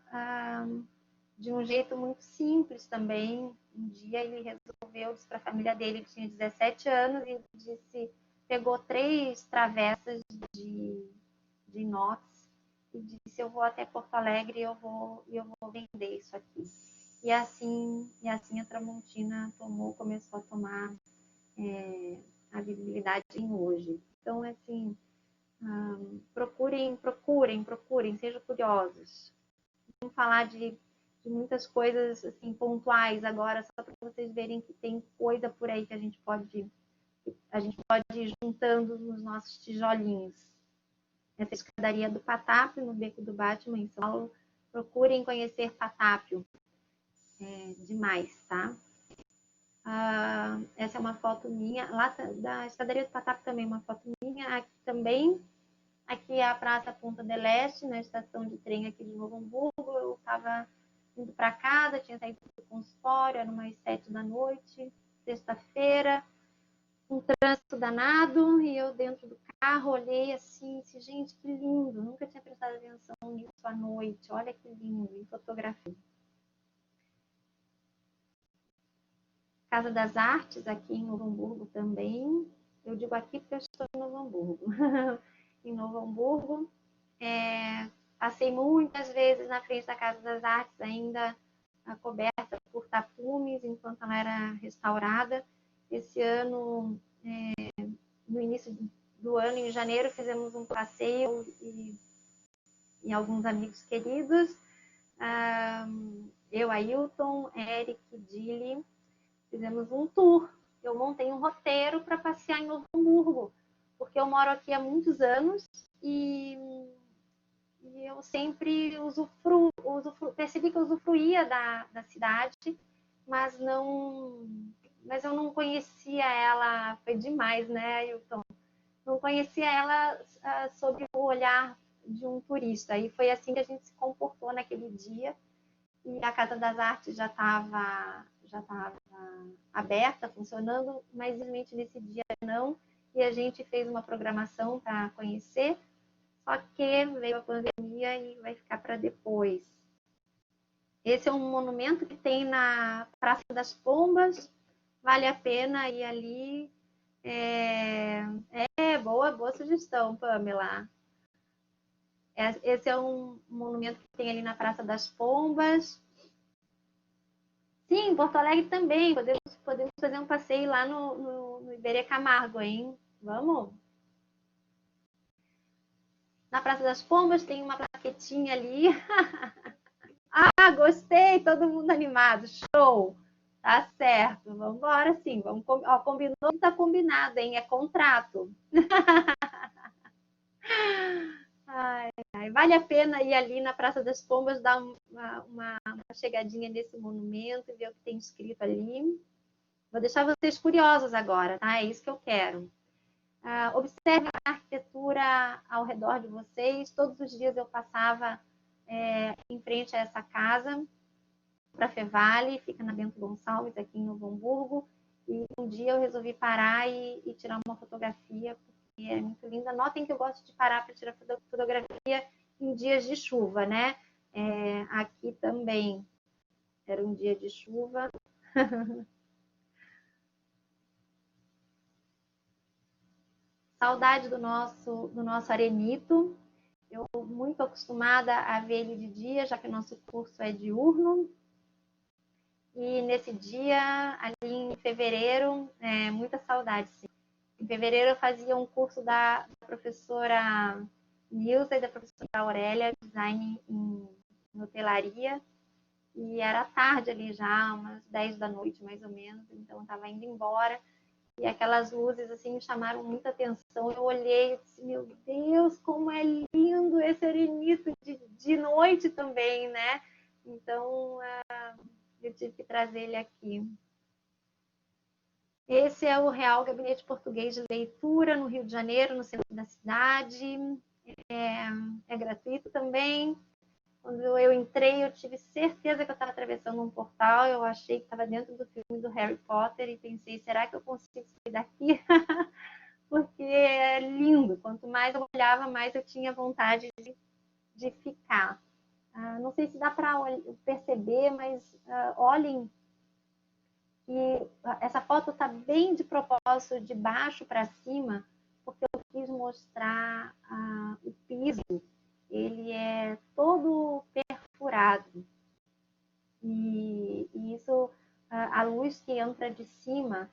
de um jeito muito simples também. Um dia ele resolveu, disse para a família dele, ele tinha 17 anos, e disse, pegou 3 travessas de inox e disse, eu vou até Porto Alegre e eu vou vender isso aqui. E assim a Tramontina começou a tomar a visibilidade em hoje. Então, assim, procurem, sejam curiosos. Vamos falar de muitas coisas assim pontuais agora, só para vocês verem que tem coisa por aí que a gente pode ir juntando nos nossos tijolinhos. Essa escadaria do Patápio, no Beco do Batman, em São Paulo. Procurem conhecer Patápio. Demais, tá? Essa é uma foto minha. Lá da escadaria do Patápio também uma foto minha. Aqui também. Aqui é a Praça Ponta del Este, na estação de trem aqui de Novo Hamburgo. Eu estava indo para casa, tinha saído do consultório, era umas 7 da noite, sexta-feira, um trânsito danado, e eu dentro do carro olhei assim, disse, gente, que lindo, nunca tinha prestado atenção nisso à noite, olha que lindo, em fotografia. Casa das Artes, aqui em Novo Hamburgo também, eu digo aqui porque eu estou em Novo Hamburgo. Em Novo Hamburgo, passei muitas vezes na frente da Casa das Artes, ainda coberta por tapumes, enquanto ela era restaurada. Esse ano, no início do ano, em janeiro, fizemos um passeio e alguns amigos queridos. Eu, Ailton, Eric, Dili, fizemos um tour. Eu montei um roteiro para passear em Novo Hamburgo, porque eu moro aqui há muitos anos e eu sempre percebi que eu usufruía da cidade, mas eu não conhecia ela, foi demais, né, Ailton? Não conhecia ela sob o olhar de um turista, e foi assim que a gente se comportou naquele dia, e a Casa das Artes já estava aberta, funcionando, mas infelizmente nesse dia não, e a gente fez uma programação para conhecer, só que veio a pandemia e vai ficar para depois. Esse é um monumento que tem na Praça das Pombas, vale a pena ir ali. Boa sugestão, Pamela. Esse é um monumento que tem ali na Praça das Pombas. Sim, Porto Alegre também. Podemos fazer um passeio lá no Iberê Camargo, hein? Vamos? Na Praça das Pombas tem uma plaquetinha ali. Gostei, todo mundo animado, show. Tá certo, vamos embora sim. Combinou, tá combinado, hein? É contrato. Vale a pena ir ali na Praça das Pombas, dar uma chegadinha nesse monumento e ver o que tem escrito ali. Vou deixar vocês curiosos agora, tá? É isso que eu quero. Observe a arquitetura ao redor de vocês. Todos os dias eu passava em frente a essa casa, para Fevale, fica na Bento Gonçalves, aqui em Novo Hamburgo. E um dia eu resolvi parar e tirar uma fotografia, porque é muito linda. Notem que eu gosto de parar para tirar fotografia em dias de chuva, né? Aqui também era um dia de chuva. Saudade do nosso arenito. Eu estou muito acostumada a ver ele de dia, já que o nosso curso é diurno. E nesse dia, ali em fevereiro, muita saudade, sim. Em fevereiro eu fazia um curso da professora Nilza e da professora Aurélia, design em hotelaria, e era tarde ali já, umas 10 da noite mais ou menos, então eu estava indo embora, e aquelas luzes assim me chamaram muita atenção. Eu olhei e disse, meu Deus, como é lindo esse arenito de noite também, né? Então eu tive que trazer ele aqui. Esse é o Real Gabinete Português de Leitura, no Rio de Janeiro, no centro da cidade. É gratuito também. Quando eu entrei, eu tive certeza que eu estava atravessando um portal. Eu achei que estava dentro do filme do Harry Potter e pensei, será que eu consigo sair daqui? Porque é lindo. Quanto mais eu olhava, mais eu tinha vontade de ficar. Não sei se dá para perceber, mas olhem. E essa foto está bem de propósito, de baixo para cima, porque eu quis mostrar o piso. Ele é todo perfurado. E isso, a luz que entra de cima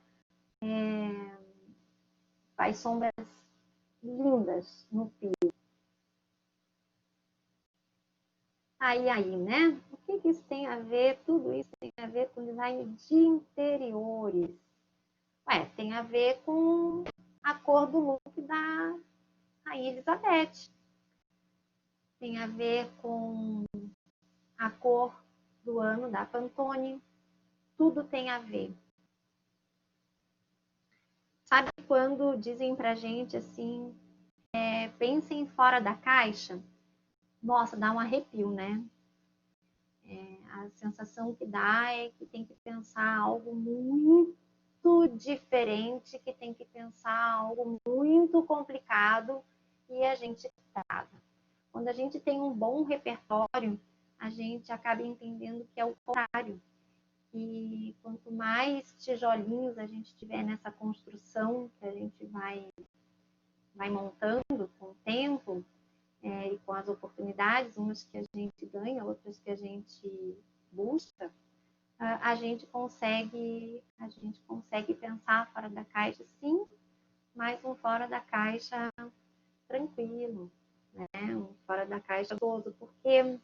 faz sombras lindas no piso. Aí, né? O que isso tem a ver? Tudo isso tem a ver com design de interiores. Tem a ver com a cor do look da Rainha Elizabeth. Tem a ver com a cor do ano da Pantone. Tudo tem a ver. Sabe quando dizem pra gente assim, pensem fora da caixa? Nossa, dá um arrepio, né? A sensação que dá é que tem que pensar algo muito diferente, que tem que pensar algo muito complicado e a gente trava. Quando a gente tem um bom repertório, a gente acaba entendendo que é o contrário. E quanto mais tijolinhos a gente tiver nessa construção que a gente vai montando com o tempo e com as oportunidades, umas que a gente ganha, outras que a gente busca, a gente consegue pensar fora da caixa, sim, mas um fora da caixa tranquilo, né? Um fora da caixa gostoso, porque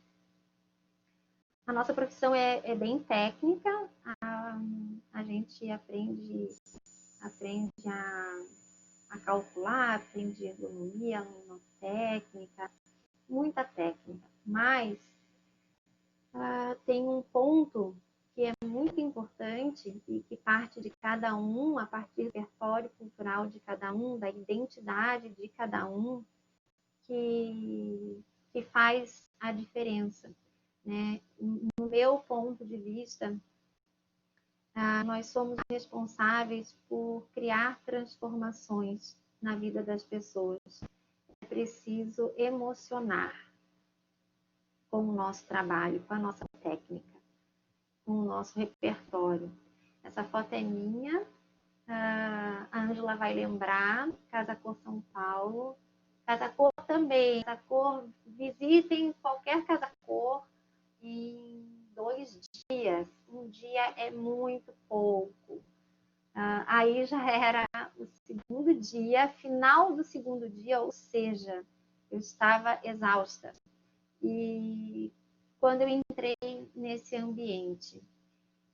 a nossa profissão é bem técnica, a gente aprende a calcular, aprende ergonomia, técnica, muita técnica, mas tem um ponto que é muito importante e que parte de cada um, a partir do repertório cultural de cada um, da identidade de cada um, que faz a diferença, né? No meu ponto de vista, nós somos responsáveis por criar transformações na vida das pessoas. É preciso emocionar com o nosso trabalho, com a nossa técnica, com o nosso repertório. Essa foto é minha, a Ângela vai lembrar, Casa Cor São Paulo. Casa Cor também, Casa Cor, visitem qualquer Casa Cor em 2 dias. Um dia é muito pouco. Aí já era o segundo dia, final do segundo dia, ou seja, eu estava exausta. E quando eu entrei nesse ambiente,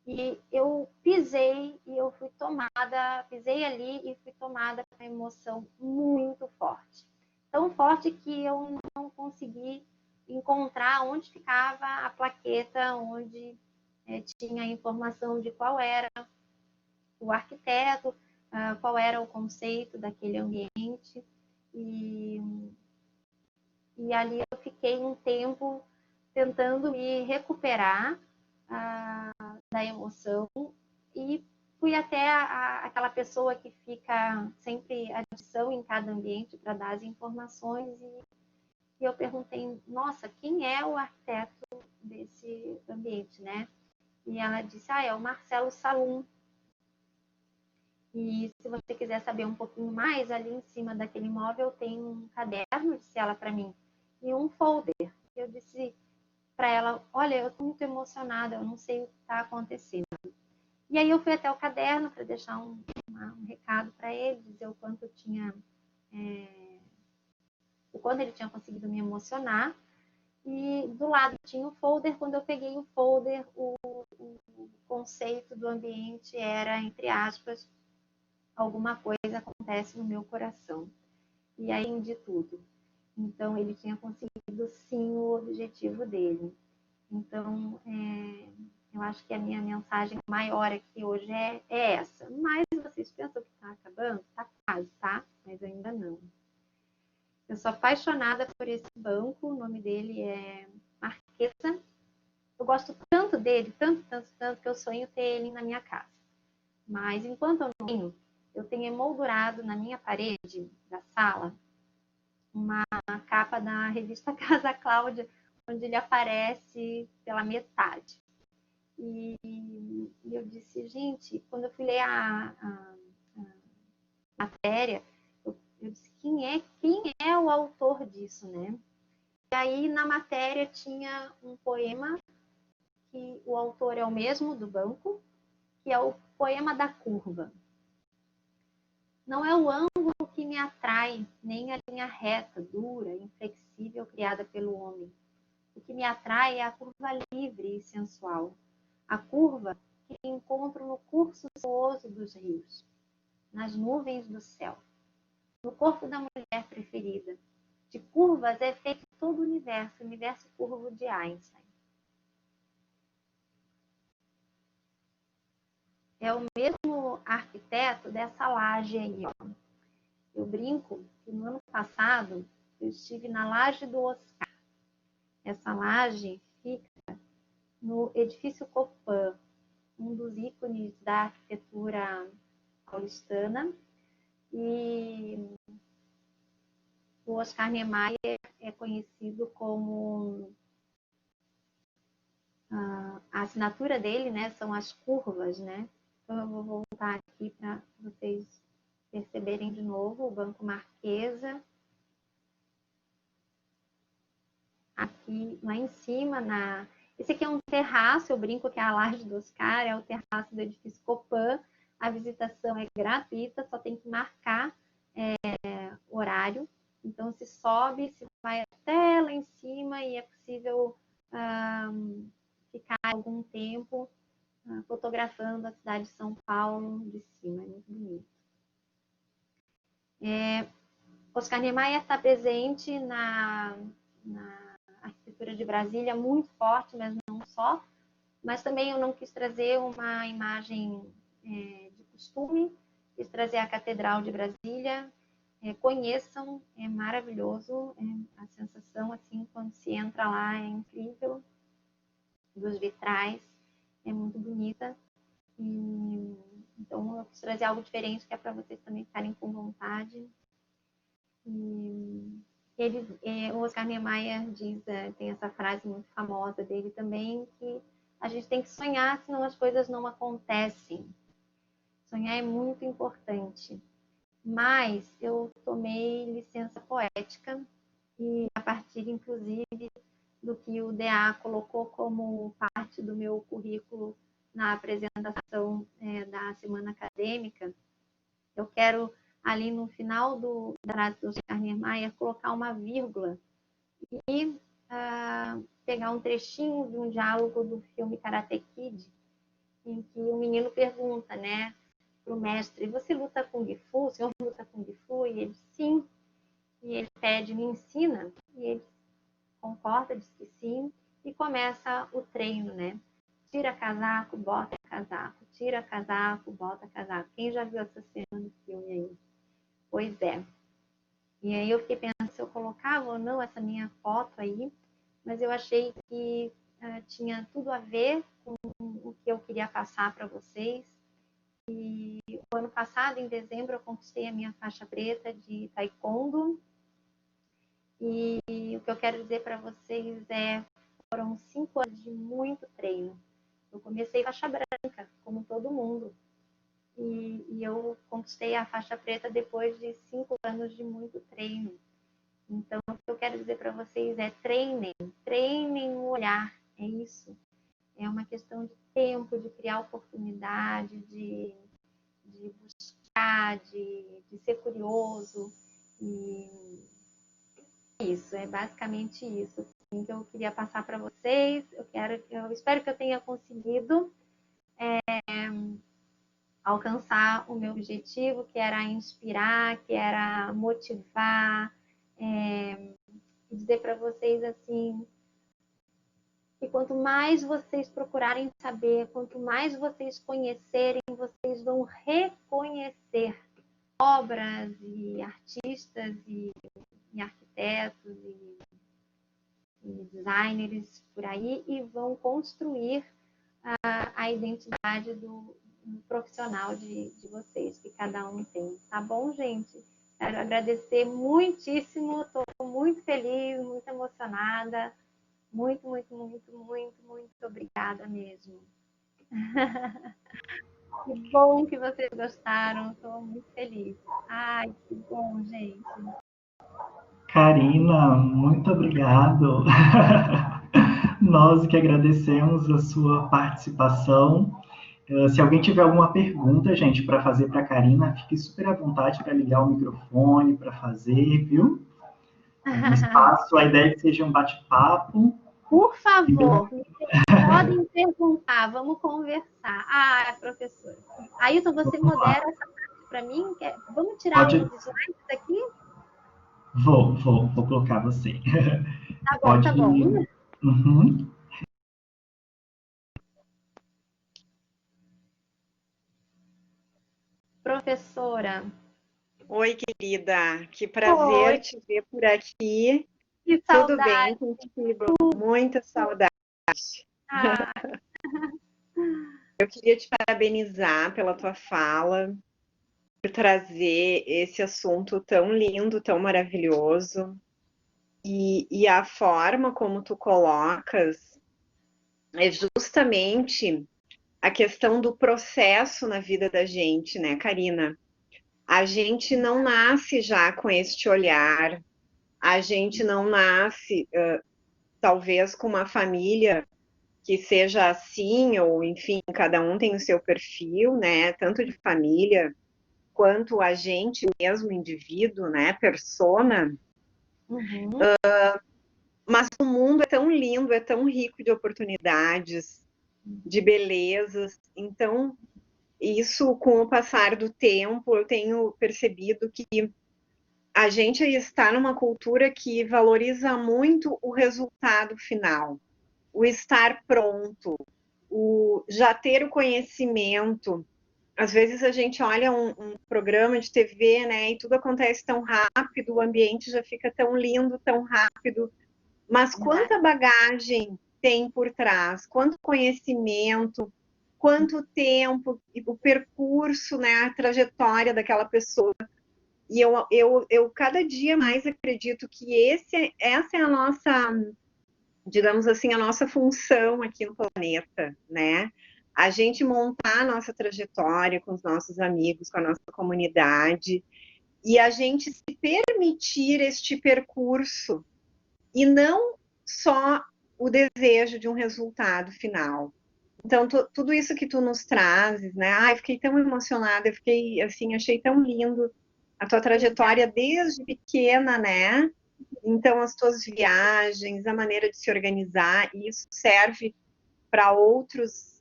e eu pisei e eu fui tomada, pisei ali e fui tomada por uma emoção muito forte. Tão forte que eu não consegui encontrar onde ficava a plaqueta, onde tinha a informação de qual era o arquiteto, qual era o conceito daquele ambiente. E ali eu fiquei um tempo tentando me recuperar da emoção e fui até aquela pessoa que fica sempre à disposição em cada ambiente para dar as informações e eu perguntei, nossa, quem é o arquiteto desse ambiente, né? E ela disse, é o Marcelo Salum. E se você quiser saber um pouquinho mais, ali em cima daquele móvel tem um caderno, disse ela para mim, e um folder. Eu disse para ela, olha, eu estou muito emocionada, eu não sei o que está acontecendo. E aí eu fui até o caderno para deixar um recado para ele, dizer o quanto eu tinha, o quanto ele tinha conseguido me emocionar. E do lado tinha o folder. Quando eu peguei o folder, o conceito do ambiente era, entre aspas, alguma coisa acontece no meu coração. E aí de tudo. Então, ele tinha conseguido, sim, o objetivo dele. Então, eu acho que a minha mensagem maior aqui hoje é essa. Mas vocês pensam que está acabando? Está quase, tá? Mas ainda não. Eu sou apaixonada por esse banco. O nome dele é Marquesa. Eu gosto tanto dele, tanto, que eu sonho ter ele na minha casa. Mas, enquanto eu não tenho, eu tenho emoldurado na minha parede da sala uma capa da revista Casa Cláudia, onde ele aparece pela metade. E eu disse, gente, quando eu fui ler a matéria, eu disse, quem é o autor disso, né? E aí, na matéria, tinha um poema que o autor é o mesmo do banco, que é o poema da curva. Não é o ângulo que me atrai, nem a linha reta, dura, inflexível, criada pelo homem. O que me atrai é a curva livre e sensual. A curva que encontro no curso sinuoso dos rios, nas nuvens do céu, no corpo da mulher preferida. De curvas é feito todo o universo curvo de Einstein. É o mesmo arquiteto dessa laje aí, ó. Eu brinco que no ano passado eu estive na laje do Oscar. Essa laje fica no edifício Copan, um dos ícones da arquitetura paulistana. E o Oscar Niemeyer é conhecido como... a assinatura dele, né, são as curvas, né? Então eu vou voltar aqui para vocês perceberem de novo o Banco Marquesa. Aqui, lá em cima, esse aqui é um terraço, eu brinco que é a laje do Oscar, é o terraço do edifício Copan. A visitação é gratuita, só tem que marcar o horário. Então, se sobe, se vai até lá em cima e é possível ficar algum tempo fotografando a cidade de São Paulo de cima. É muito bonito. Oscar Niemeyer está presente na arquitetura de Brasília, muito forte, mas não só. Mas também eu não quis trazer uma imagem de costume, quis trazer a Catedral de Brasília. Conheçam, é maravilhoso, a sensação, assim, quando se entra lá, é incrível, dos vitrais, é muito bonita. Então, eu quis trazer algo diferente, que é para vocês também ficarem com vontade. O Oscar Niemeyer diz, tem essa frase muito famosa dele também, que a gente tem que sonhar, senão as coisas não acontecem. Sonhar é muito importante. Mas eu tomei licença poética e a partir, inclusive, do que o DA colocou como parte do meu currículo na apresentação da semana acadêmica, eu quero, ali no final da frase do Oscar Niemeyer, colocar uma vírgula e pegar um trechinho de um diálogo do filme Karate Kid, em que o menino pergunta, né, para o mestre, você luta Kung Fu? O senhor luta Kung Fu? E ele, sim. E ele pede, me ensina. E ele concorda, diz que sim. E começa o treino, né? Tira casaco, bota casaco. Tira casaco, bota casaco. Quem já viu essa cena no filme aí? Pois é. E aí eu fiquei pensando se eu colocava ou não essa minha foto aí, mas eu achei que tinha tudo a ver com o que eu queria passar para vocês. E o ano passado, em dezembro, eu conquistei a minha faixa preta de taekwondo. E o que eu quero dizer para vocês foram 5 anos de muito treino. Eu comecei faixa branca, como todo mundo. E eu conquistei a faixa preta depois de 5 anos de muito treino. Então, o que eu quero dizer para vocês é treinem o olhar, é isso. É uma questão de tempo, de criar oportunidade, de brincar, de ser curioso. E isso, é basicamente isso assim, que eu queria passar para vocês. Eu espero que eu tenha conseguido alcançar o meu objetivo, que era inspirar, que era motivar, e dizer para vocês assim, que quanto mais vocês procurarem saber, quanto mais vocês conhecerem, vocês vão reconhecer obras e artistas e arquitetos e designers por aí e vão construir a identidade do profissional de vocês, que cada um tem. Tá bom, gente? Quero agradecer muitíssimo, estou muito feliz, muito emocionada. Muito, muito, muito, muito, muito obrigada mesmo. Que bom que vocês gostaram, estou muito feliz. Ai, que bom, gente. Karina, muito obrigado. Nós que agradecemos a sua participação. Se alguém tiver alguma pergunta, gente, para fazer para a Karina, fique super à vontade para ligar o microfone, para fazer, viu? Um espaço, a ideia é que seja um bate-papo. Por favor, podem perguntar, vamos conversar. Ah, professora. Ailton, você modera essa parte para mim? Vamos tirar Pode... os slides daqui? Vou colocar você. Tá bom, Pode... tá bom. Uhum. Professora. Oi, querida. Que prazer Oi. te ver por aqui. Que Tudo saudade. bem contigo? Muita saudade. Ah. Eu queria te parabenizar pela tua fala, por trazer esse assunto tão lindo, tão maravilhoso. E a forma como tu colocas é justamente a questão do processo na vida da gente, né, Karina? A gente não nasce já com este olhar, a gente não nasce, talvez, com uma família que seja assim, ou enfim, cada um tem o seu perfil, né? Tanto de família quanto a gente mesmo, indivíduo, né? Persona. Uhum. Mas o mundo é tão lindo, é tão rico de oportunidades, de belezas. Então, isso, com o passar do tempo, eu tenho percebido que a gente está numa cultura que valoriza muito o resultado final, o estar pronto, o já ter o conhecimento. Às vezes a gente olha um programa de TV, né, e tudo acontece tão rápido, o ambiente já fica tão lindo, tão rápido, mas quanta bagagem tem por trás, quanto conhecimento, quanto tempo, o percurso, né, a trajetória daquela pessoa. E eu cada dia mais acredito que essa é a nossa, digamos assim, a nossa função aqui no planeta, né? A gente montar a nossa trajetória com os nossos amigos, com a nossa comunidade, e a gente se permitir este percurso, e não só o desejo de um resultado final. Então, tudo isso que tu nos trazes, né? Ai, fiquei tão emocionada, eu fiquei, assim, achei tão lindo a tua trajetória desde pequena, né? Então, as tuas viagens, a maneira de se organizar, e isso serve para outras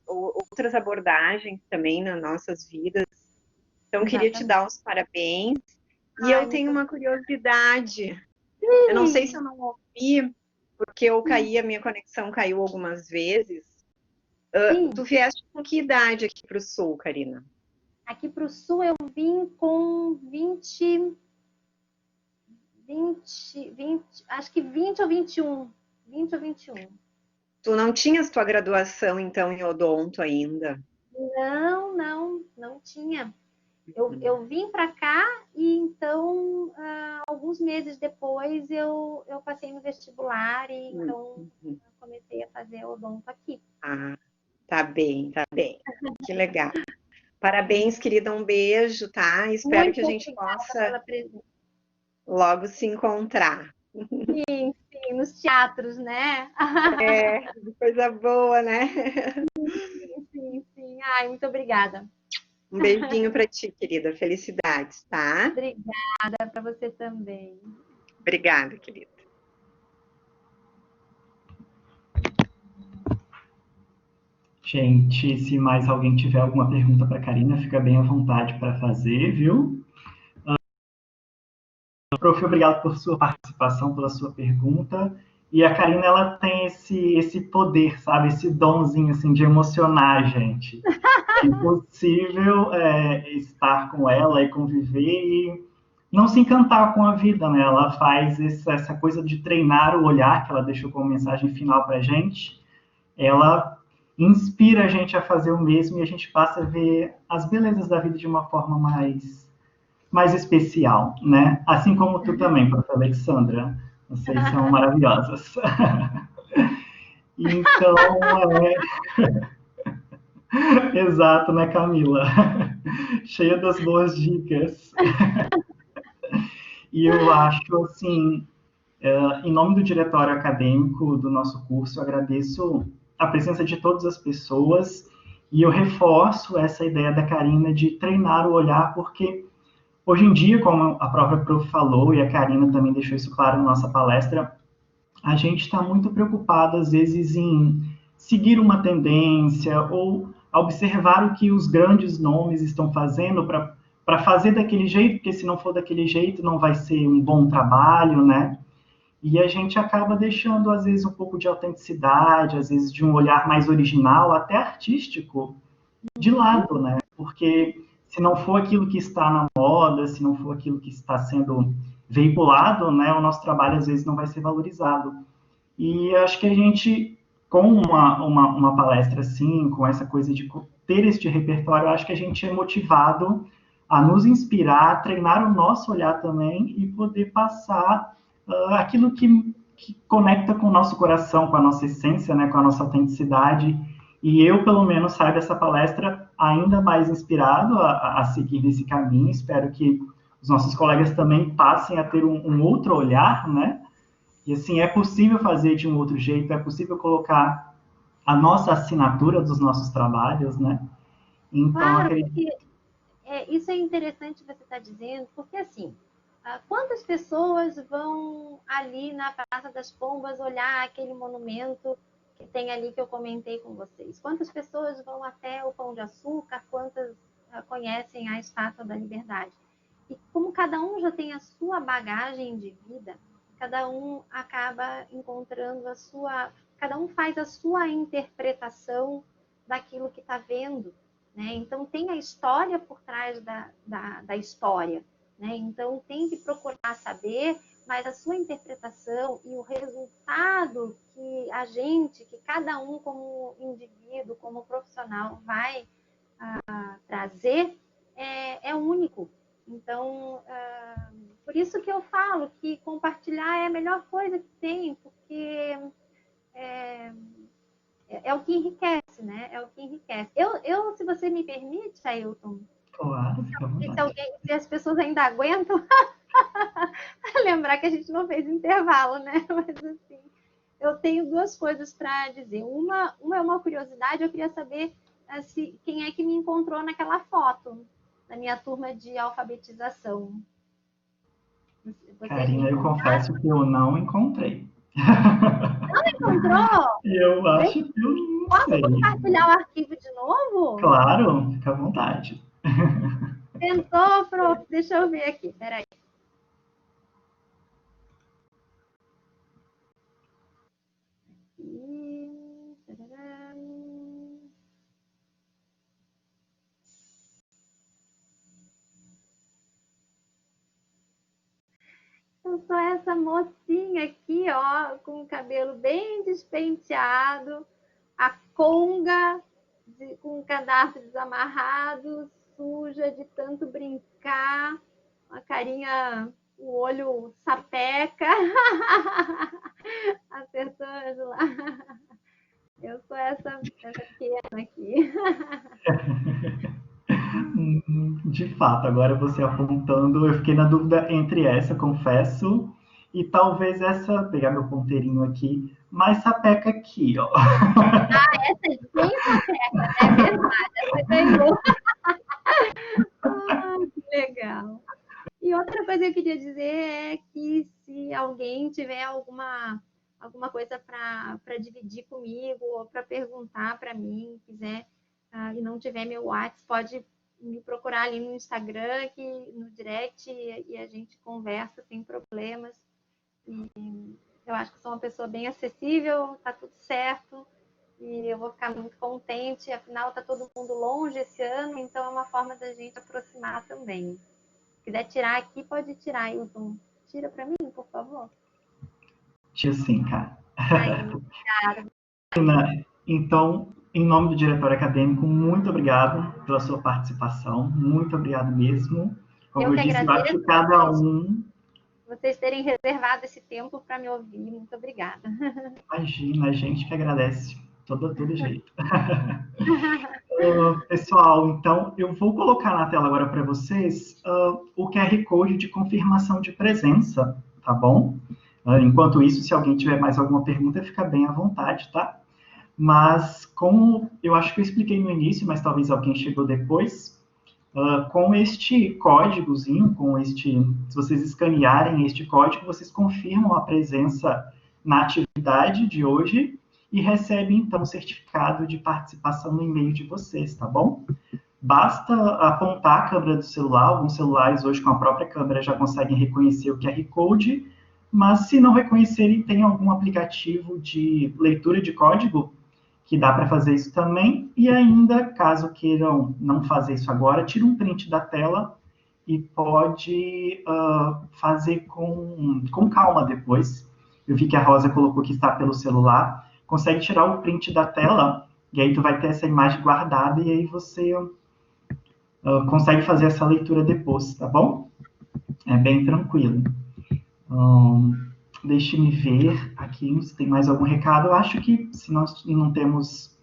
abordagens também nas nossas vidas. Então, queria te dar os parabéns. E eu tenho uma curiosidade. Eu não sei se eu não ouvi, porque eu caí, a minha conexão caiu algumas vezes. Tu vieste com que idade aqui para o Sul, Karina? Aqui para o Sul eu vim com 20, acho que 20 ou 21. 20 ou 21. Tu não tinhas tua graduação, então, em odonto ainda? Não tinha. Eu vim para cá e então, alguns meses depois, eu passei no vestibular e então eu comecei a fazer odonto aqui. Ah, tá bem, tá bem. Que legal. Parabéns, querida, um beijo, tá? Espero Muito que a gente possa pela logo se encontrar. Sim, nos teatros, né? Coisa boa, né? Sim. Ai, muito obrigada. Um beijinho para ti, querida. Felicidades, tá? Obrigada para você também. Obrigada, querida. Gente, se mais alguém tiver alguma pergunta para a Karina, fica bem à vontade para fazer, viu? Prof, obrigado por sua participação, pela sua pergunta. E a Karina, ela tem esse poder, sabe? Esse donzinho, assim, de emocionar a gente. É impossível estar com ela e conviver e não se encantar com a vida, né? Ela faz essa coisa de treinar o olhar, que ela deixou como mensagem final para a gente. Ela inspira a gente a fazer o mesmo e a gente passa a ver as belezas da vida de uma forma mais especial, né? Assim como tu também, prof. Alexandra. Vocês são maravilhosas. Então, exato, né, Camila? Cheia das boas dicas. E eu acho, assim, em nome do diretório acadêmico do nosso curso, eu agradeço a presença de todas as pessoas e eu reforço essa ideia da Karina de treinar o olhar, porque hoje em dia, como a própria prof falou, e a Karina também deixou isso claro na nossa palestra, a gente está muito preocupado, às vezes, em seguir uma tendência ou observar o que os grandes nomes estão fazendo para fazer daquele jeito, porque se não for daquele jeito, não vai ser um bom trabalho, né? E a gente acaba deixando, às vezes, um pouco de autenticidade, às vezes, de um olhar mais original, até artístico, de lado, né? Porque se não for aquilo que está na moda, se não for aquilo que está sendo veiculado, né, o nosso trabalho às vezes não vai ser valorizado. E acho que a gente, com uma palestra assim, com essa coisa de ter este repertório, acho que a gente é motivado a nos inspirar, a treinar o nosso olhar também e poder passar aquilo que conecta com o nosso coração, com a nossa essência, né, com a nossa autenticidade. E eu, pelo menos, saio dessa palestra ainda mais inspirado a seguir nesse caminho. Espero que os nossos colegas também passem a ter um outro olhar, né? E, assim, é possível fazer de um outro jeito, é possível colocar a nossa assinatura dos nossos trabalhos, né? Então, Claro, acredito... porque isso é interessante você estar dizendo, porque, assim, quantas pessoas vão ali na Praça das Pombas olhar aquele monumento que tem ali que eu comentei com vocês? Quantas pessoas vão até o Pão de Açúcar? Quantas conhecem a Estátua da Liberdade? E como cada um já tem a sua bagagem de vida, cada um acaba encontrando cada um faz a sua interpretação daquilo que está vendo, né? Então tem a história por trás da história, né? Então tem que procurar saber, mas a sua interpretação e o resultado que cada um como indivíduo, como profissional vai trazer é único. Então, por isso que eu falo que compartilhar é a melhor coisa que tem, porque é o que enriquece, né? É o que enriquece. Se você me permite, Ailton, Claro, fica à vontade. se as pessoas ainda aguentam, lembrar que a gente não fez intervalo, né? Mas assim, eu tenho duas coisas para dizer. Uma é uma curiosidade, eu queria saber quem é que me encontrou naquela foto, na minha turma de alfabetização. Karina, eu confesso que eu não encontrei. Não encontrou? Eu acho que eu não Posso sei. compartilhar o arquivo de novo? Claro, fica à vontade. Tentou, prof. Deixa eu ver aqui, peraí. Eu sou essa mocinha aqui, ó, com o cabelo bem despenteado, a conga com o cadarço desamarrado, suja de tanto brincar, uma carinha, o olho sapeca. Acertou, Angela? Eu sou essa pequena aqui. De fato, agora você apontando, eu fiquei na dúvida entre essa, confesso, e talvez essa, pegar meu ponteirinho aqui, mais sapeca aqui, ó. Essa é bem sapeca, é verdade, essa ganhou. eu queria dizer é que se alguém tiver alguma coisa para dividir comigo ou para perguntar para mim, quiser, e não tiver meu WhatsApp, pode me procurar ali no Instagram, no direct, e a gente conversa sem problemas. E eu acho que sou uma pessoa bem acessível, tá tudo certo, e eu vou ficar muito contente. Afinal, tá todo mundo longe esse ano, então é uma forma da gente aproximar também. Se quiser tirar aqui, pode tirar, Hilton. Tira para mim, por favor. Tio sim, cara. Aí, obrigada. Então, em nome do diretório acadêmico, muito obrigado pela sua participação. Muito obrigado mesmo. Como eu disse, eu acho que cada um... Vocês terem reservado esse tempo para me ouvir. Muito obrigada. Imagina, a gente que agradece. Todo jeito. Pessoal, então, eu vou colocar na tela agora para vocês o QR Code de confirmação de presença, tá bom? Enquanto isso, se alguém tiver mais alguma pergunta, fica bem à vontade, tá? Mas, como eu acho que eu expliquei no início, mas talvez alguém chegou depois, com este códigozinho, se vocês escanearem este código, vocês confirmam a presença na atividade de hoje e recebem, então, o certificado de participação no e-mail de vocês, tá bom? Basta apontar a câmera do celular. Alguns celulares hoje com a própria câmera já conseguem reconhecer o QR Code, mas se não reconhecerem, tem algum aplicativo de leitura de código que dá para fazer isso também. E ainda, caso queiram não fazer isso agora, tira um print da tela e pode fazer com calma depois. Eu vi que a Rosa colocou que está pelo celular. Consegue tirar o print da tela e aí tu vai ter essa imagem guardada e aí você consegue fazer essa leitura depois, tá bom? É bem tranquilo. Deixe-me ver aqui se tem mais algum recado. Eu acho que, se nós não temos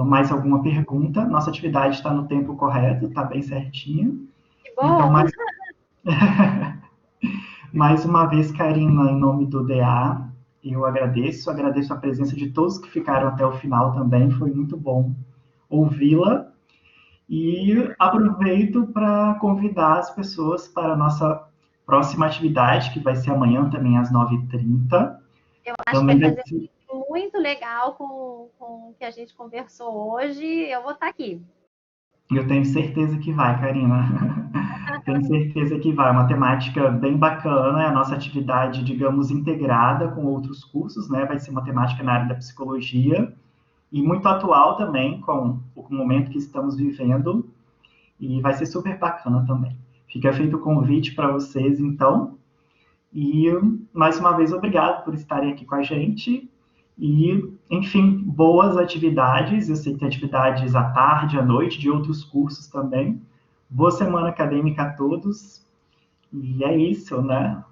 mais alguma pergunta, nossa atividade está no tempo correto, está bem certinho. Que bom! Então, mais uma vez, Karina, em nome do DA, eu agradeço a presença de todos que ficaram até o final também, foi muito bom ouvi-la. E aproveito para convidar as pessoas para a nossa próxima atividade, que vai ser amanhã também às 9h30. Eu acho que vai fazer muito legal com o que a gente conversou hoje. Eu vou estar aqui. Eu tenho certeza que vai, Karina. Tenho certeza que vai. Uma temática bem bacana, é a nossa atividade, digamos, integrada com outros cursos, né? Vai ser uma temática na área da psicologia e muito atual também com o momento que estamos vivendo. E vai ser super bacana também. Fica feito o convite para vocês, então. E, mais uma vez, obrigado por estarem aqui com a gente. E, enfim, boas atividades. Eu sei que tem atividades à tarde, à noite, de outros cursos também. Boa semana acadêmica a todos. E é isso, né?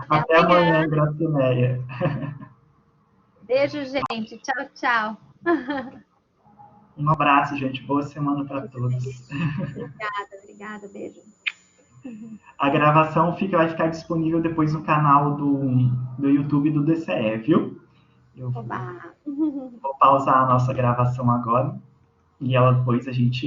Até amanhã, Gracineia. Beijo, gente. Tchau, tchau. Um abraço, gente. Boa semana para todos. Obrigada. Beijo. A gravação vai ficar disponível depois no canal do YouTube do DCE, viu? Eu vou pausar a nossa gravação agora e ela depois a gente